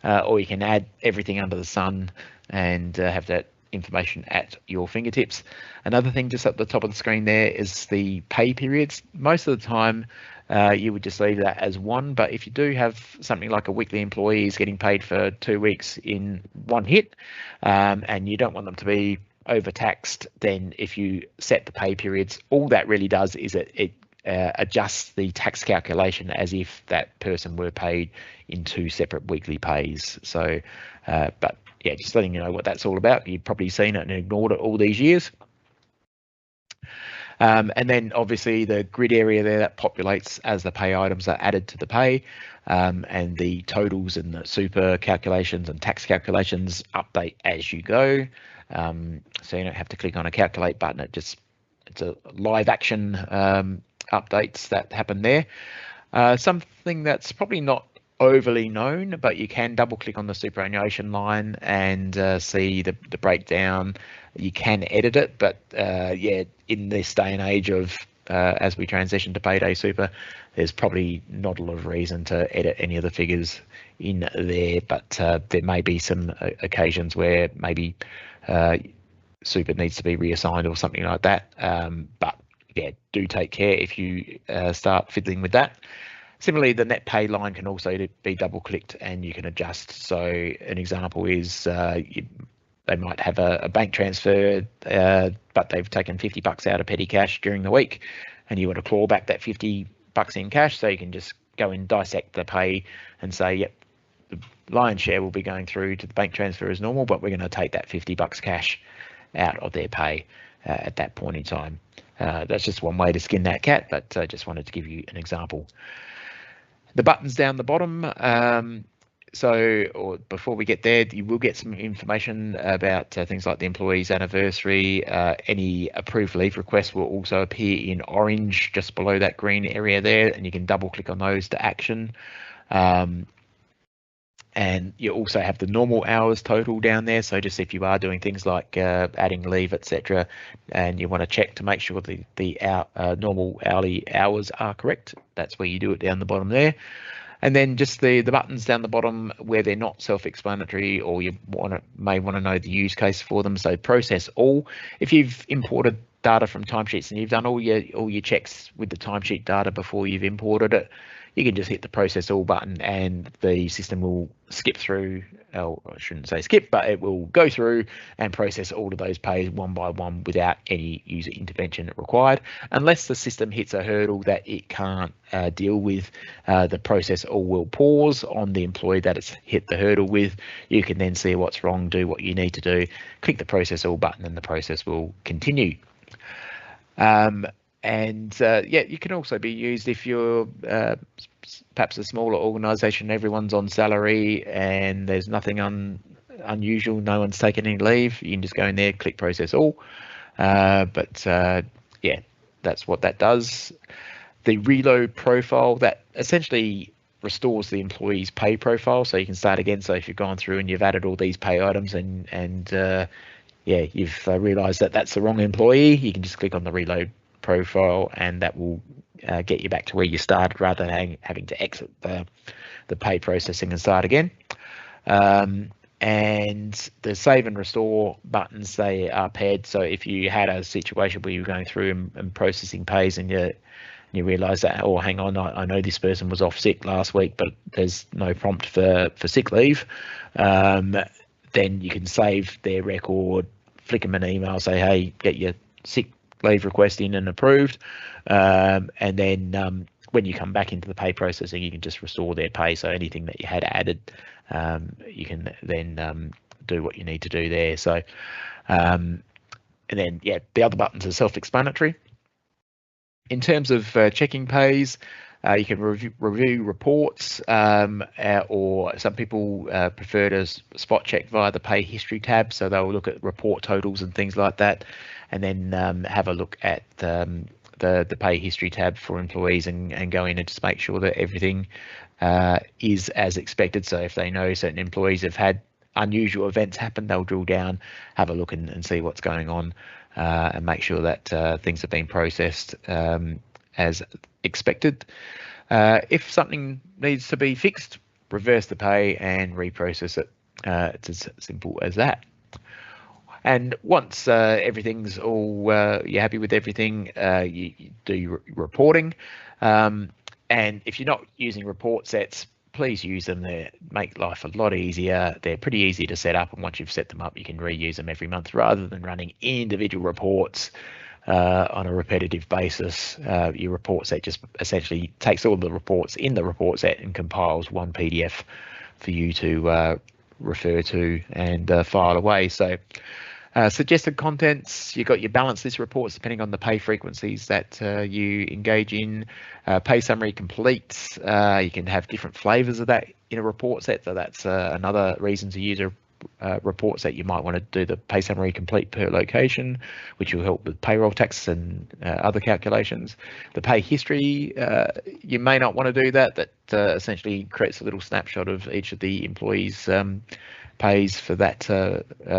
or you can add everything under the sun and have that information at your fingertips. Another thing just at the top of the screen there is the pay periods. Most of the time you would just leave that as one, but if you do have something like a weekly employee is getting paid for 2 weeks in one hit, and you don't want them to be overtaxed, then if you set the pay periods, all that really does is it adjusts the tax calculation as if that person were paid in 2 separate weekly pays. So but yeah, just letting you know what that's all about. You've probably seen it and ignored it all these years. And then obviously the grid area there, that populates as the pay items are added to the pay, and the totals and the super calculations and tax calculations update as you go. So you don't have to click on a calculate button. It's a live action updates that happen there. Something that's probably not overly known, but you can double click on the superannuation line and see the breakdown. You can edit it, but yeah, in this day and age of as we transition to Payday Super, there's probably not a lot of reason to edit any of the figures in there, but there may be some occasions where maybe super needs to be reassigned or something like that. But yeah, do take care if you start fiddling with that. Similarly, the net pay line can also be double clicked and you can adjust. So an example is they might have a bank transfer, but they've taken $50 out of petty cash during the week, and you want to claw back that $50 in cash. So you can just go and dissect the pay and say, yep, the lion's share will be going through to the bank transfer as normal, but we're going to take that $50 cash out of their pay at that point in time. That's just one way to skin that cat, but I just wanted to give you an example. The buttons down the bottom, or before we get there, you will get some information about things like the employee's anniversary. Any approved leave requests will also appear in orange just below that green area there, and you can double click on those to action. And you also have the normal hours total down there. So just if you are doing things like adding leave, etc., and you want to check to make sure the normal hourly hours are correct, that's where you do it down the bottom there. And then just the buttons down the bottom where they're not self-explanatory, or you may want to know the use case for them. So process all. If you've imported data from timesheets and you've done all your checks with the timesheet data before you've imported it, you can just hit the process all button and the system will skip through, I shouldn't say skip, but it will go through and process all of those pays one by one without any user intervention required. Unless the system hits a hurdle that it can't deal with, the process all will pause on the employee that it's hit the hurdle with. You can then see what's wrong, do what you need to do, click the process all button, and the process will continue. Yeah, you can also be used if you're perhaps a smaller organisation, everyone's on salary and there's nothing unusual, no one's taken any leave. You can just go in there, click process all. Yeah, that's what that does. The reload profile, that essentially restores the employee's pay profile, so you can start again. So if you've gone through and you've added all these pay items and yeah, you've realised that that's the wrong employee, you can just click on the reload profile and that will get you back to where you started rather than having to exit the pay processing and start again. And the save and restore buttons, they are paired. So if you had a situation where you were going through and processing pays and you realise that, oh, hang on, I know this person was off sick last week, but there's no prompt for sick leave, then you can save their record, flick them an email, say, hey, get your sick leave request in and approved, and then when you come back into the pay processing, you can just restore their pay. So anything that you had added, you can then do what you need to do there. So, and then, yeah, the other buttons are self-explanatory. In terms of checking pays, you can review reports, or some people prefer to spot check via the pay history tab. So they'll look at report totals and things like that, and then have a look at the pay history tab for employees and go in and just make sure that everything is as expected. So if they know certain employees have had unusual events happen, they'll drill down, have a look and see what's going on, and make sure that things have been processed as expected. If something needs to be fixed, reverse the pay and reprocess it. It's as simple as that. And once everything's all, you're happy with everything, you do your reporting. And if you're not using report sets, please use them. They make life a lot easier. They're pretty easy to set up, and once you've set them up, you can reuse them every month rather than running individual reports on a repetitive basis. Your report set just essentially takes all the reports in the report set and compiles one PDF for you to refer to and file away. So suggested contents, you've got your balance list reports depending on the pay frequencies that you engage in. Pay summary complete, you can have different flavors of that in a report set, so that's another reason to use a report set. You might want to do the pay summary complete per location, which will help with payroll tax and other calculations. The pay history, you may not want to do that. That essentially creates a little snapshot of each of the employees' pays for that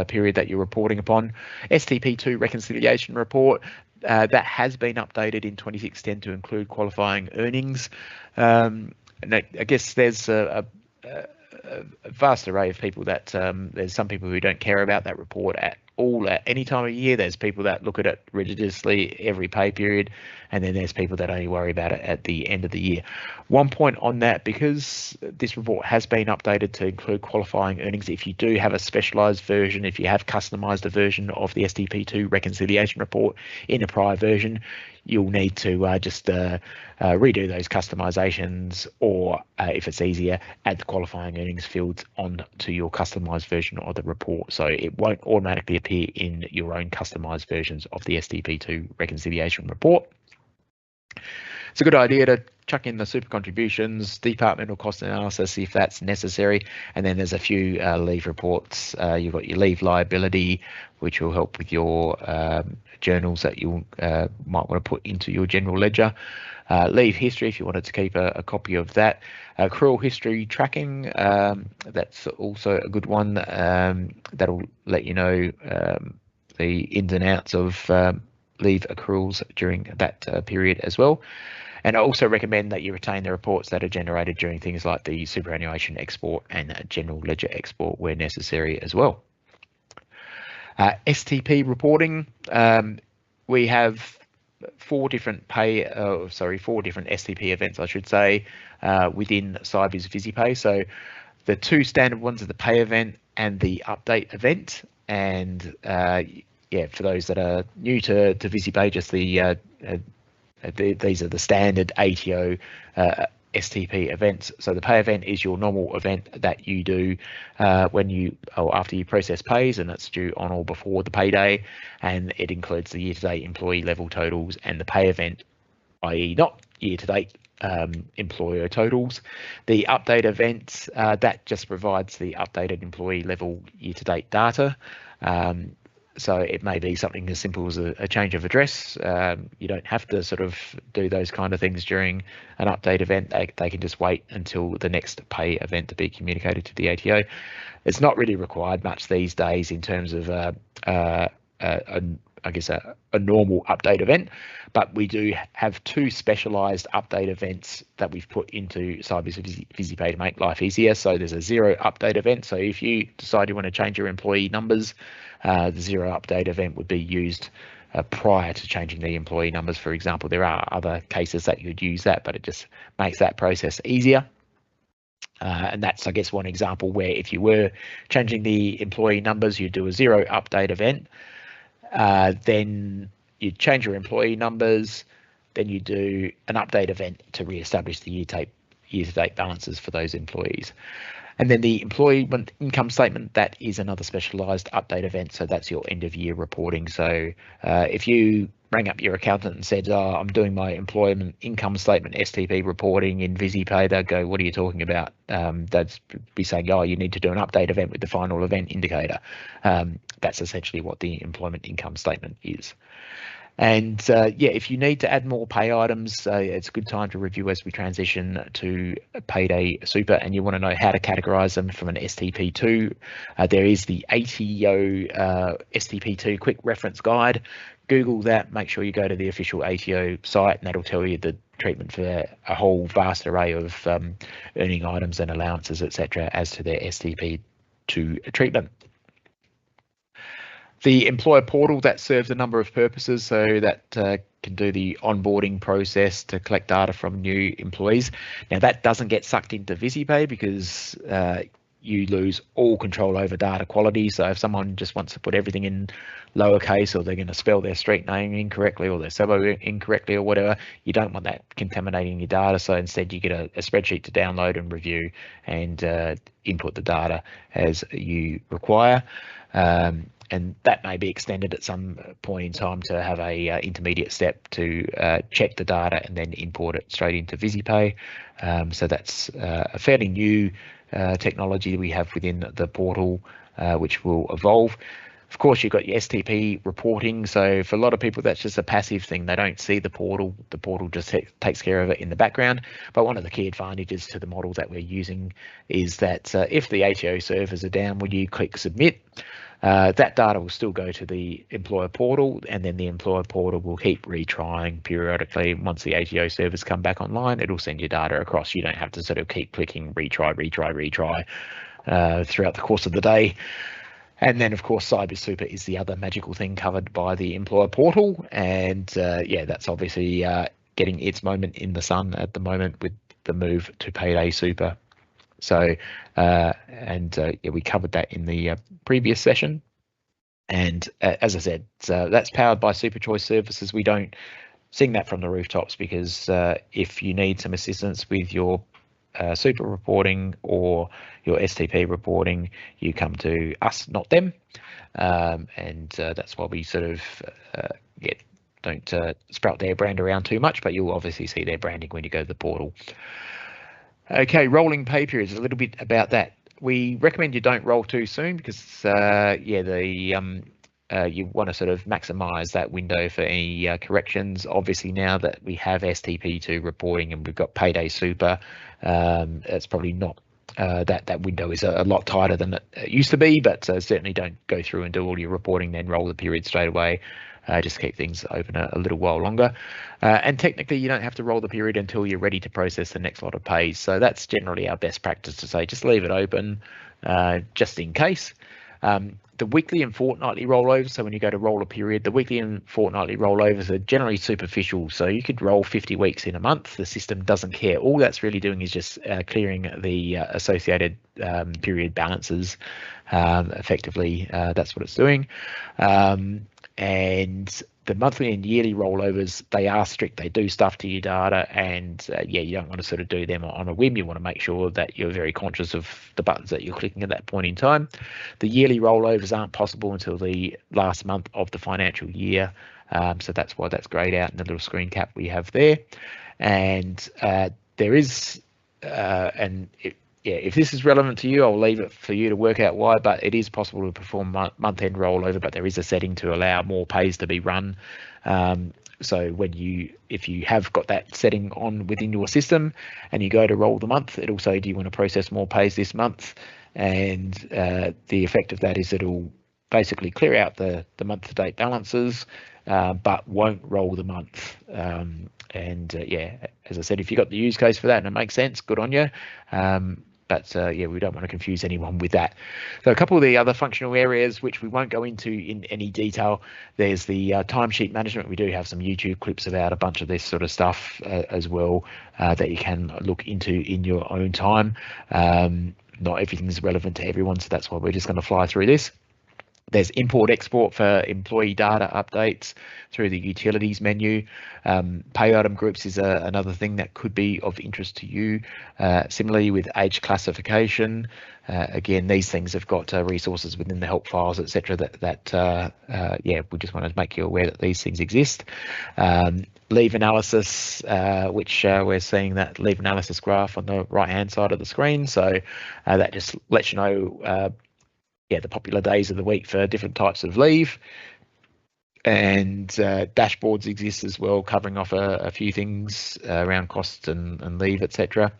period that you're reporting upon. STP2 reconciliation report, that has been updated in 2610 to include qualifying earnings. And I guess there's a vast array of people that there's some people who don't care about that report at all at any time of year. There's people that look at it religiously every pay period, and then there's people that only worry about it at the end of the year. One point on that, because this report has been updated to include qualifying earnings, if you do have a specialized version, if you have customized a version of the STP2 reconciliation report in a prior version, you'll need to just redo those customizations, or if it's easier, add the qualifying earnings fields on to your customized version of the report, so it won't automatically appear in your own customized versions of the STP2 reconciliation report. It's a good idea to chuck in the super contributions, departmental cost analysis if that's necessary, and then there's a few leave reports. You've got your leave liability, which will help with your journals that you might want to put into your general ledger. Leave history, if you wanted to keep a copy of that. Accrual history tracking, that's also a good one. That'll let you know the ins and outs of leave accruals during that period as well. And I also recommend that you retain the reports that are generated during things like the superannuation export and general ledger export where necessary as well. STP reporting, we have four different STP events, I should say, within Sybiz Visipay. So the two standard ones are the pay event and the update event. And yeah, for those that are new to Visipay, just these are the standard ATO STP events. So the pay event is your normal event that you do after you process pays, and it's due on or before the payday, and it includes the year-to-date employee level totals and the pay event, i.e. not year-to-date employer totals. The update event, that just provides the updated employee level year-to-date data. So it may be something as simple as a change of address. You don't have to sort of do those kind of things during an update event. They can just wait until the next pay event to be communicated to the ATO. It's not really required much these days in terms of I guess a normal update event, but we do have 2 specialized update events that we've put into Sybiz Visipay to make life easier. So there's a 0 update event. So if you decide you want to change your employee numbers, the 0 update event would be used prior to changing the employee numbers. For example, there are other cases that you'd use that, but it just makes that process easier. And that's, I guess, one example where if you were changing the employee numbers, you'd do a 0 update event, then you'd change your employee numbers, then you do an update event to re-establish the year-to-date balances for those employees. And then the employment income statement, that is another specialized update event. So that's your end of year reporting. So if you rang up your accountant and said, oh, I'm doing my employment income statement STP reporting in Visipay, they'd go, what are you talking about? They'd be saying, oh, you need to do an update event with the final event indicator. That's essentially what the employment income statement is. And yeah, if you need to add more pay items, it's a good time to review as we transition to Payday Super, and you want to know how to categorize them from an STP2. There is the ATO STP2 quick reference guide. Google that, make sure you go to the official ATO site, and that'll tell you the treatment for a whole vast array of earning items and allowances, etc., as to their STP2 treatment. The employer portal, that serves a number of purposes, so that can do the onboarding process to collect data from new employees. Now that doesn't get sucked into Visipay because you lose all control over data quality. So if someone just wants to put everything in lowercase, or they're going to spell their street name incorrectly or their suburb incorrectly or whatever, you don't want that contaminating your data. So instead you get a spreadsheet to download and review and input the data as you require. And that may be extended at some point in time to have a intermediate step to check the data and then import it straight into Visipay. So that's a fairly new technology we have within the portal, which will evolve. Of course, you've got your STP reporting. So for a lot of people, that's just a passive thing. They don't see the portal. The portal just takes care of it in the background. But one of the key advantages to the model that we're using is that if the ATO servers are down, when you click submit, that data will still go to the employer portal, and then the employer portal will keep retrying periodically. Once the ATO servers come back online, it'll send your data across. You don't have to sort of keep clicking retry throughout the course of the day. And then, of course, Sybiz Super is the other magical thing covered by the employer portal. And yeah, that's obviously getting its moment in the sun at the moment with the move to Payday Super. So, yeah, we covered that in the previous session. And as I said, that's powered by Super Choice Services. We don't sing that from the rooftops because if you need some assistance with your super reporting or your STP reporting, you come to us, not them. And that's why we sort of don't sprout their brand around too much, but you'll obviously see their branding when you go to the portal. Okay, rolling pay periods, a little bit about that. We recommend you don't roll too soon because yeah, you want to sort of maximize that window for any corrections. Obviously, now that we have STP2 reporting and we've got Payday Super, it's probably not that window is a lot tighter than it used to be, but certainly don't go through and do all your reporting, then roll the period straight away. Just keep things open a little while longer. And technically, you don't have to roll the period until you're ready to process the next lot of pays. So that's generally our best practice, to say just leave it open just in case. The weekly and fortnightly rollovers, so when you go to roll a period, the weekly and fortnightly rollovers are generally superficial. So you could roll 50 weeks in a month. The system doesn't care. All that's really doing is just clearing the associated period balances. Effectively, that's what it's doing. And the monthly and yearly rollovers, they are strict. They do stuff to your data, and yeah, you don't want to sort of do them on a whim. You want to make sure that you're very conscious of the buttons that you're clicking at that point in time. The yearly rollovers aren't possible until the last month of the financial year, so that's why that's grayed out in the little screen cap we have there. And there is, yeah, if this is relevant to you, I'll leave it for you to work out why, but it is possible to perform month-end rollover, but there is a setting to allow more pays to be run. So if you have got that setting on within your system and you go to roll the month, it'll say, do you want to process more pays this month? And the effect of that is it'll basically clear out the month-to-date balances, but won't roll the month. Yeah, as I said, if you've got the use case for that and it makes sense, good on you. But yeah, we don't want to confuse anyone with that. So a couple of the other functional areas, which we won't go into in any detail, there's the timesheet management. We do have some YouTube clips about a bunch of this sort of stuff as well that you can look into in your own time. Not everything is relevant to everyone, so that's why we're just going to fly through this. There's import export for employee data updates through the utilities menu. Pay item groups is another thing that could be of interest to you. Similarly with age classification, again, these things have got resources within the help files, etc. Yeah, we just want to make you aware that these things exist. Leave analysis, which we're seeing that leave analysis graph on the right hand side of the screen. So that just lets you know the popular days of the week for different types of leave, and dashboards exist as well, covering off a few things around costs and leave, etc.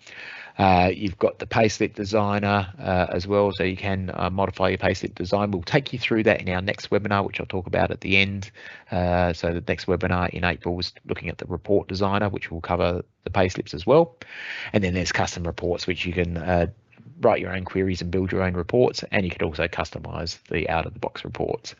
You've got the payslip designer as well, so you can modify your payslip design. We'll take you through that in our next webinar, which I'll talk about at the end. So the next webinar in April is looking at the report designer, which will cover the payslips as well. And then there's custom reports, which you can write your own queries and build your own reports, and you can also customize the out-of-the-box reports.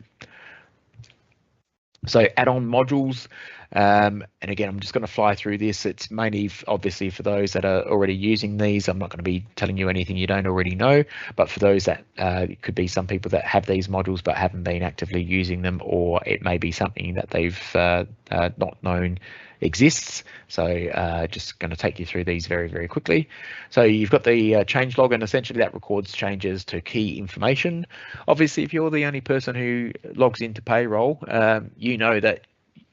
So add-on modules, and again, I'm just going to fly through this. It's mainly obviously for those that are already using these. I'm not going to be telling you anything you don't already know, but for those that it could be some people that have these modules but haven't been actively using them, or it may be something that they've not known exists. So just going to take you through these very, very quickly. So you've got the change log, and essentially that records changes to key information. Obviously, if you're the only person who logs into payroll, you know that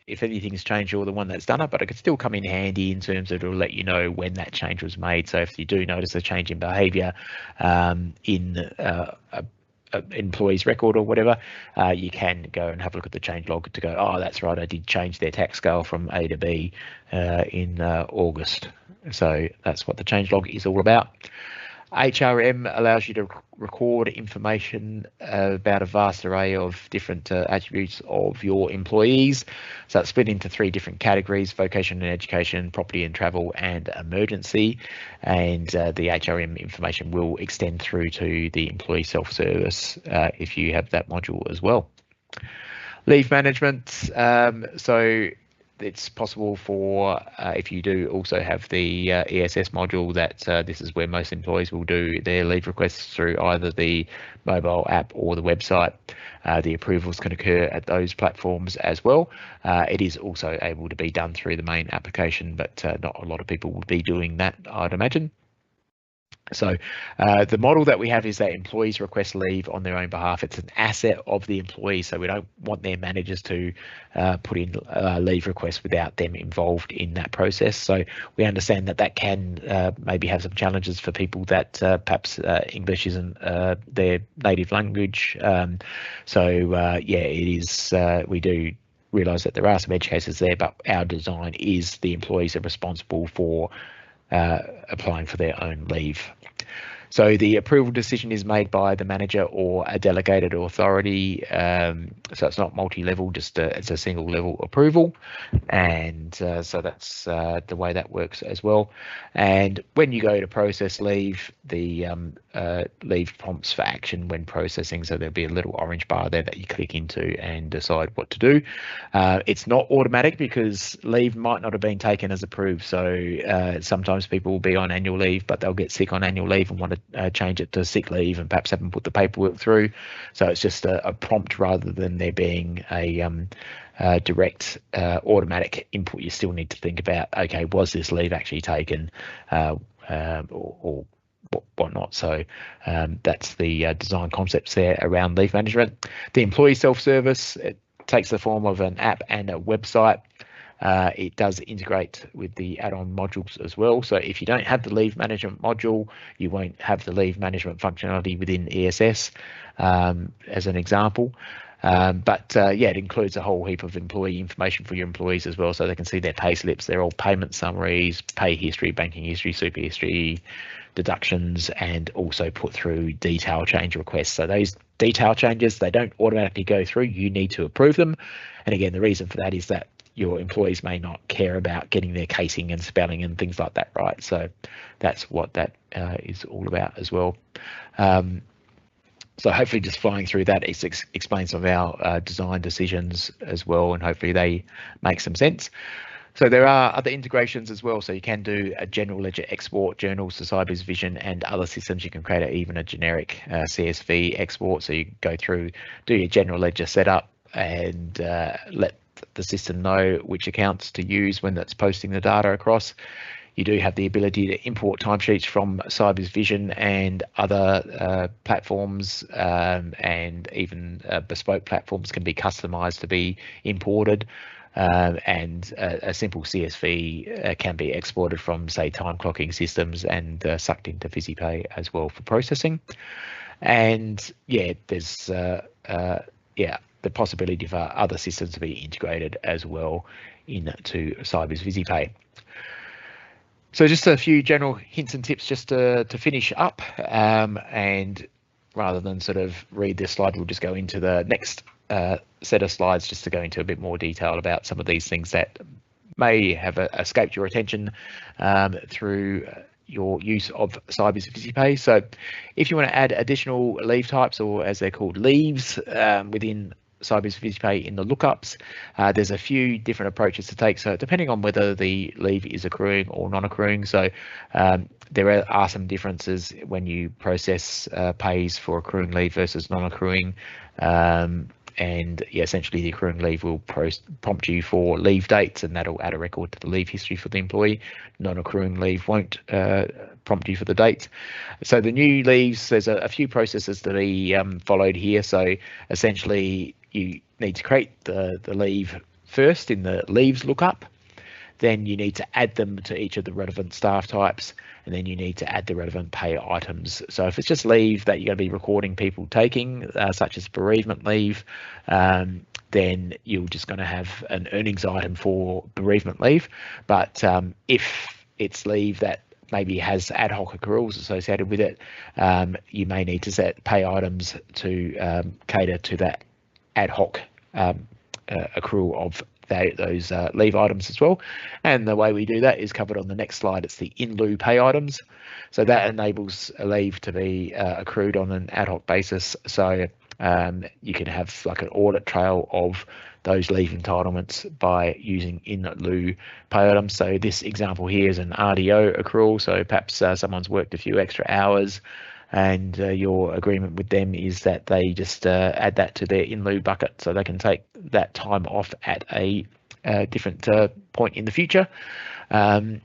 if anything's changed, you're the one that's done it, but it could still come in handy in terms of it'll let you know when that change was made. So if you do notice a change in behavior in employee's record or whatever, you can go and have a look at the change log to go, oh, that's right, I did change their tax scale from A to B in August. So that's what the change log is all about. HRM allows you to record information about a vast array of different attributes of your employees. So it's split into 3 different categories: vocation and education, property and travel, and emergency. And the HRM information will extend through to the employee self-service if you have that module as well. Leave management. So it's possible for, if you do also have the ESS module, that this is where most employees will do their leave requests through either the mobile app or the website. The approvals can occur at those platforms as well. It is also able to be done through the main application, but not a lot of people will be doing that, I'd imagine. So the model that we have is that employees request leave on their own behalf. It's an asset of the employee, so we don't want their managers to put in leave requests without them involved in that process. So we understand that that can maybe have some challenges for people that perhaps English isn't their native language. Yeah, it is. We do realise that there are some edge cases there, but our design is the employees are responsible for applying for their own leave. So the approval decision is made by the manager or a delegated authority. So it's not multi-level, just it's a single level approval. And so that's the way that works as well. And when you go to process leave, the leave prompts for action when processing. So there'll be a little orange bar there that you click into and decide what to do. It's not automatic because leave might not have been taken as approved. So sometimes people will be on annual leave, but they'll get sick on annual leave and want to change it to sick leave and perhaps haven't put the paperwork through. So it's just a prompt rather than there being a direct automatic input. You still need to think about, okay, was this leave actually taken or whatnot. So that's the design concepts there around leave management. The employee self-service, it takes the form of an app and a website. It does integrate with the add-on modules as well. So if you don't have the leave management module, you won't have the leave management functionality within ESS, as an example. Yeah, it includes a whole heap of employee information for your employees as well, so they can see their pay slips, their all payment summaries, pay history, banking history, super history, deductions, and also put through detail change requests. So those detail changes, they don't automatically go through, you need to approve them. And again, the reason for that is that your employees may not care about getting their casing and spelling and things like that right. So that's what that is all about as well. So hopefully just flying through that, it explains some of our design decisions as well, and hopefully they make some sense. So there are other integrations as well. So you can do a general ledger export, journals to Sybiz Vision and other systems. You can create even a generic CSV export. So you go through, do your general ledger setup and let the system know which accounts to use when that's posting the data across. You do have the ability to import timesheets from Sybiz Vision and other platforms, and even bespoke platforms can be customized to be imported. And a simple CSV can be exported from, say, time clocking systems and sucked into Visipay as well for processing. And yeah, there's the possibility for other systems to be integrated as well into Sybiz Visipay. So just a few general hints and tips just to finish up, and rather than sort of read this slide, we'll just go into the next set of slides just to go into a bit more detail about some of these things that may have escaped your attention through your use of Sybiz Visipay. So if you want to add additional leave types, or as they're called, leaves, within Sybiz Visipay in the lookups, there's a few different approaches to take. So depending on whether the leave is accruing or non-accruing, so there are some differences when you process pays for accruing leave versus non-accruing. And yeah, essentially the accruing leave will prompt you for leave dates, and that'll add a record to the leave history for the employee. Non-accruing leave won't prompt you for the dates. So the new leaves, there's a few processes to be followed here. So essentially you need to create the leave first in the leaves lookup. Then you need to add them to each of the relevant staff types, and then you need to add the relevant pay items. So if it's just leave that you're going to be recording people taking, such as bereavement leave, then you're just going to have an earnings item for bereavement leave. But if it's leave that maybe has ad hoc accruals associated with it, you may need to set pay items to cater to that ad hoc accrual of those leave items as well. And the way we do that is covered on the next slide. It's the in lieu pay items. So that enables a leave to be accrued on an ad hoc basis. So you can have like an audit trail of those leave entitlements by using in lieu pay items. So this example here is an RDO accrual. So perhaps someone's worked a few extra hours, and your agreement with them is that they just add that to their in lieu bucket, so they can take that time off at a different point in the future. And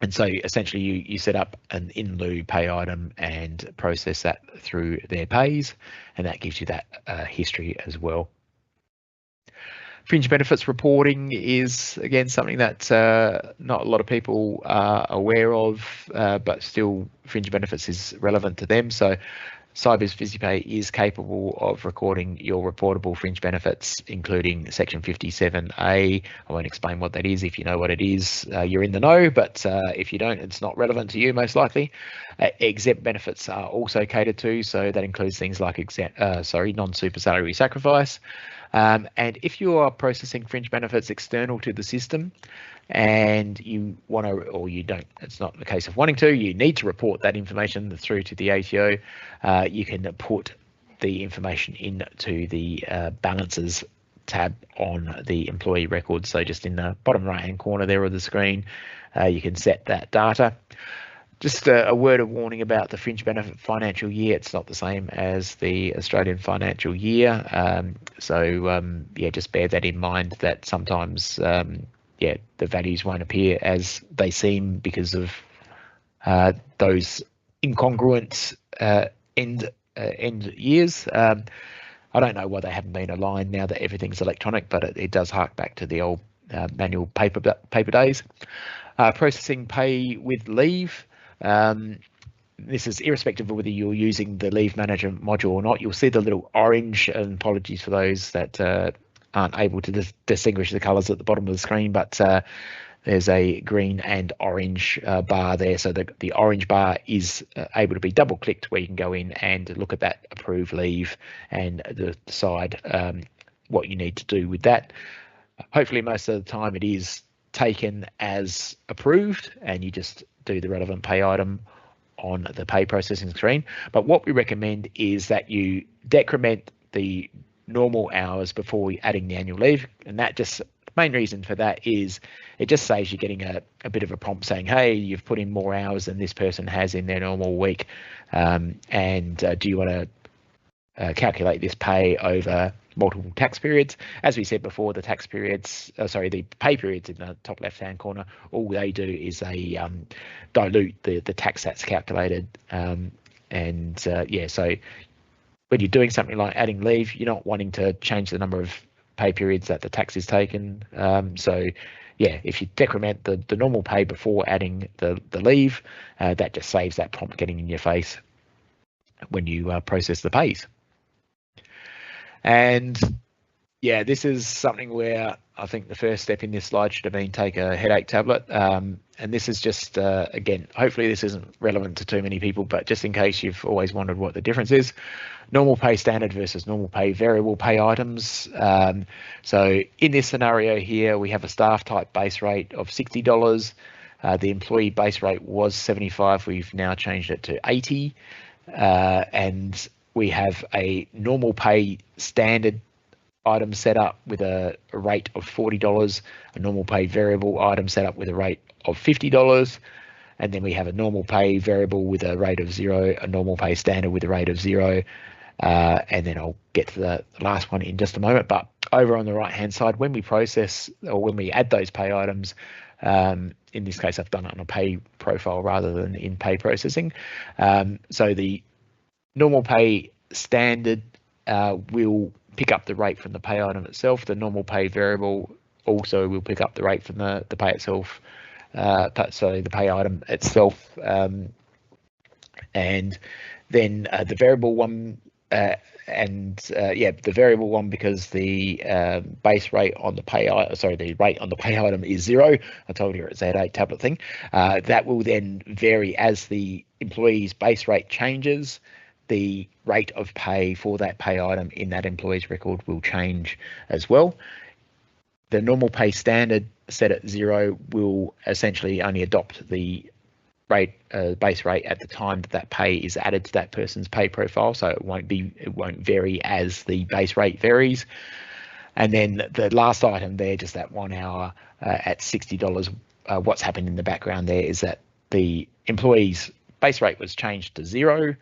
so essentially you set up an in lieu pay item and process that through their pays, and that gives you that history as well. Fringe benefits reporting is, again, something that not a lot of people are aware of, but still fringe benefits is relevant to them. So Sybiz Visipay is capable of recording your reportable fringe benefits, including Section 57A. I won't explain what that is. If you know what it is, you're in the know, but if you don't, it's not relevant to you, most likely. Exempt benefits are also catered to, so that includes things like non-super salary sacrifice. And if you are processing fringe benefits external to the system, and you want to, or you don't, it's not the case of wanting to, you need to report that information through to the ATO, you can put the information into the balances tab on the employee record. So just in the bottom right hand corner there of the screen, you can set that data. Just a word of warning about the fringe benefit financial year. It's not the same as the Australian financial year. Yeah, just bear that in mind, that sometimes the values won't appear as they seem because of those incongruent end years. I don't know why they haven't been aligned now that everything's electronic, but it does hark back to the old manual paper days. Processing pay with leave. this is irrespective of whether you're using the Leave Manager module or not. You'll see the little orange, and apologies for those that aren't able to distinguish the colors at the bottom of the screen, but there's a green and orange bar there. So the orange bar is able to be double clicked, where you can go in and look at that approved leave and decide what you need to do with that. Hopefully most of the time it is taken as approved, and you just do the relevant pay item on the pay processing screen. But what we recommend is that you decrement the normal hours before adding the annual leave, and that just main reason for that is it just saves you getting a bit of a prompt saying, hey, you've put in more hours than this person has in their normal week, and do you want to calculate this pay over multiple tax periods? As we said before, the tax periods, the pay periods in the top left hand corner, all they do is they dilute the tax that's calculated, so when you're doing something like adding leave, you're not wanting to change the number of pay periods that the tax is taken. If you decrement the normal pay before adding the leave, that just saves that prompt getting in your face when you process the pays. And yeah, this is something where I think the first step in this slide should have been take a headache tablet. And this is just, again, hopefully this isn't relevant to too many people, but just in case you've always wondered what the difference is, normal pay standard versus normal pay variable pay items. So in this scenario here, we have a staff type base rate of $60. The employee base rate was 75. We've now changed it to 80. And we have a normal pay standard item set up with a rate of $40, a normal pay variable item set up with a rate of $50, and then we have a normal pay variable with a rate of 0, a normal pay standard with a rate of 0, and then I'll get to the last one in just a moment. But over on the right hand side, when we process or when we add those pay items, in this case I've done it on a pay profile rather than in pay processing. So the normal pay standard will pick up the rate from the pay item itself. The normal pay variable also will pick up the rate from the pay itself, so the pay item itself, and then the variable one, the variable one, because the base rate on the the rate on the pay item is 0. I told you it's that 8 tablet thing. That will then vary as the employee's base rate changes. The rate of pay for that pay item in that employee's record will change as well. The normal pay standard set at 0 will essentially only adopt the rate, base rate at the time that pay is added to that person's pay profile, so it won't vary as the base rate varies. And then the last item there, just that 1 hour at $60. What's happened in the background there is that the employee's base rate was changed to 0.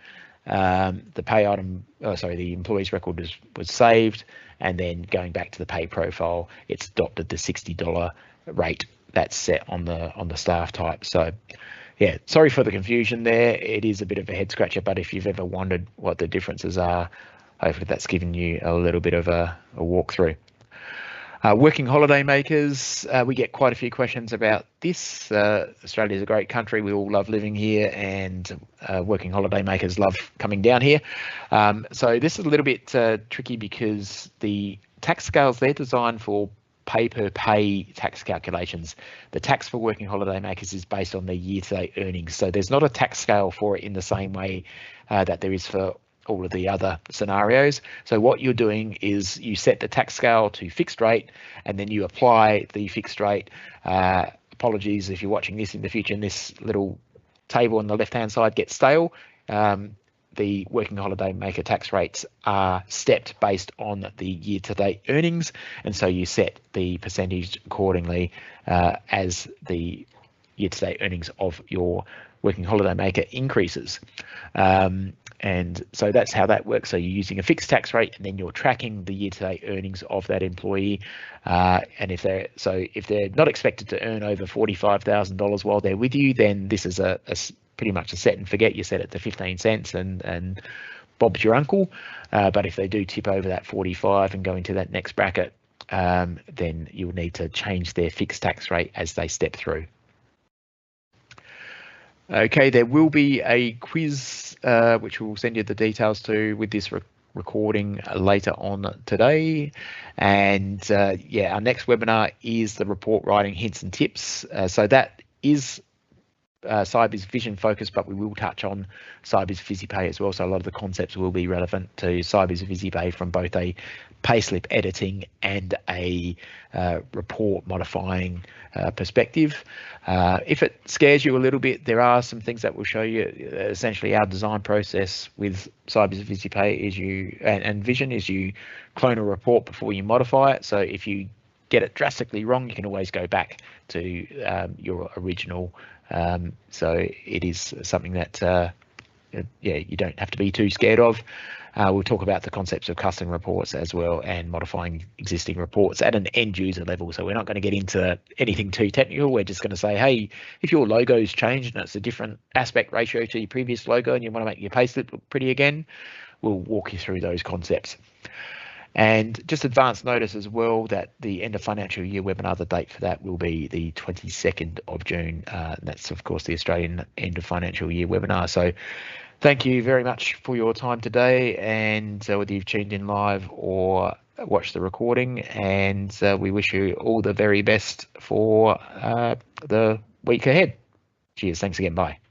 The pay item, the employee's record was saved, and then going back to the pay profile, it's adopted the $60 rate that's set on the staff type. So yeah, sorry for the confusion there. It is a bit of a head scratcher, but if you've ever wondered what the differences are, hopefully that's given you a little bit of a walkthrough. Working holiday makers, we get quite a few questions about this. Australia is a great country. We all love living here, and working holiday makers love coming down here. So this is a little bit tricky because the tax scales, they're designed for pay per pay tax calculations. The tax for working holiday makers is based on their year-to-date earnings. So there's not a tax scale for it in the same way that there is for all of the other scenarios. So what you're doing is you set the tax scale to fixed rate, and then you apply the fixed rate. Apologies if you're watching this in the future and this little table on the left hand side gets stale. The working holiday maker tax rates are stepped based on the year-to-date earnings, and so you set the percentage accordingly as the year-to-date earnings of your working holiday maker increases. And so that's how that works. So you're using a fixed tax rate, and then you're tracking the year-to-date earnings of that employee. And if they're not expected to earn over $45,000 while they're with you, then this is pretty much a set and forget. You set it to 15 cents and Bob's your uncle. But if they do tip over that 45 and go into that next bracket, then you'll need to change their fixed tax rate as they step through. Okay, there will be a quiz, which we'll send you the details to with this recording later on today. And yeah, our next webinar is the report writing hints and tips. So that is Sybiz Vision focus, but we will touch on Sybiz Visipay as well. So a lot of the concepts will be relevant to Sybiz Visipay from both a payslip editing and a report modifying perspective. If it scares you a little bit, there are some things that will show you. Essentially, our design process with Sybiz Visipay is and Vision is you clone a report before you modify it. So if you get it drastically wrong, you can always go back to your original. So it is something that yeah, you don't have to be too scared of. We'll talk about the concepts of custom reports as well and modifying existing reports at an end user level. So we're not going to get into anything too technical. We're just going to say, hey, if your logo's changed and it's a different aspect ratio to your previous logo and you want to make your payslip look pretty again, we'll walk you through those concepts. And just advance notice as well that the end of financial year webinar, the date for that will be the 22nd of June. That's, of course, the Australian end of financial year webinar. So thank you very much for your time today, and whether you've tuned in live or watched the recording, and we wish you all the very best for the week ahead. Cheers. Thanks again. Bye.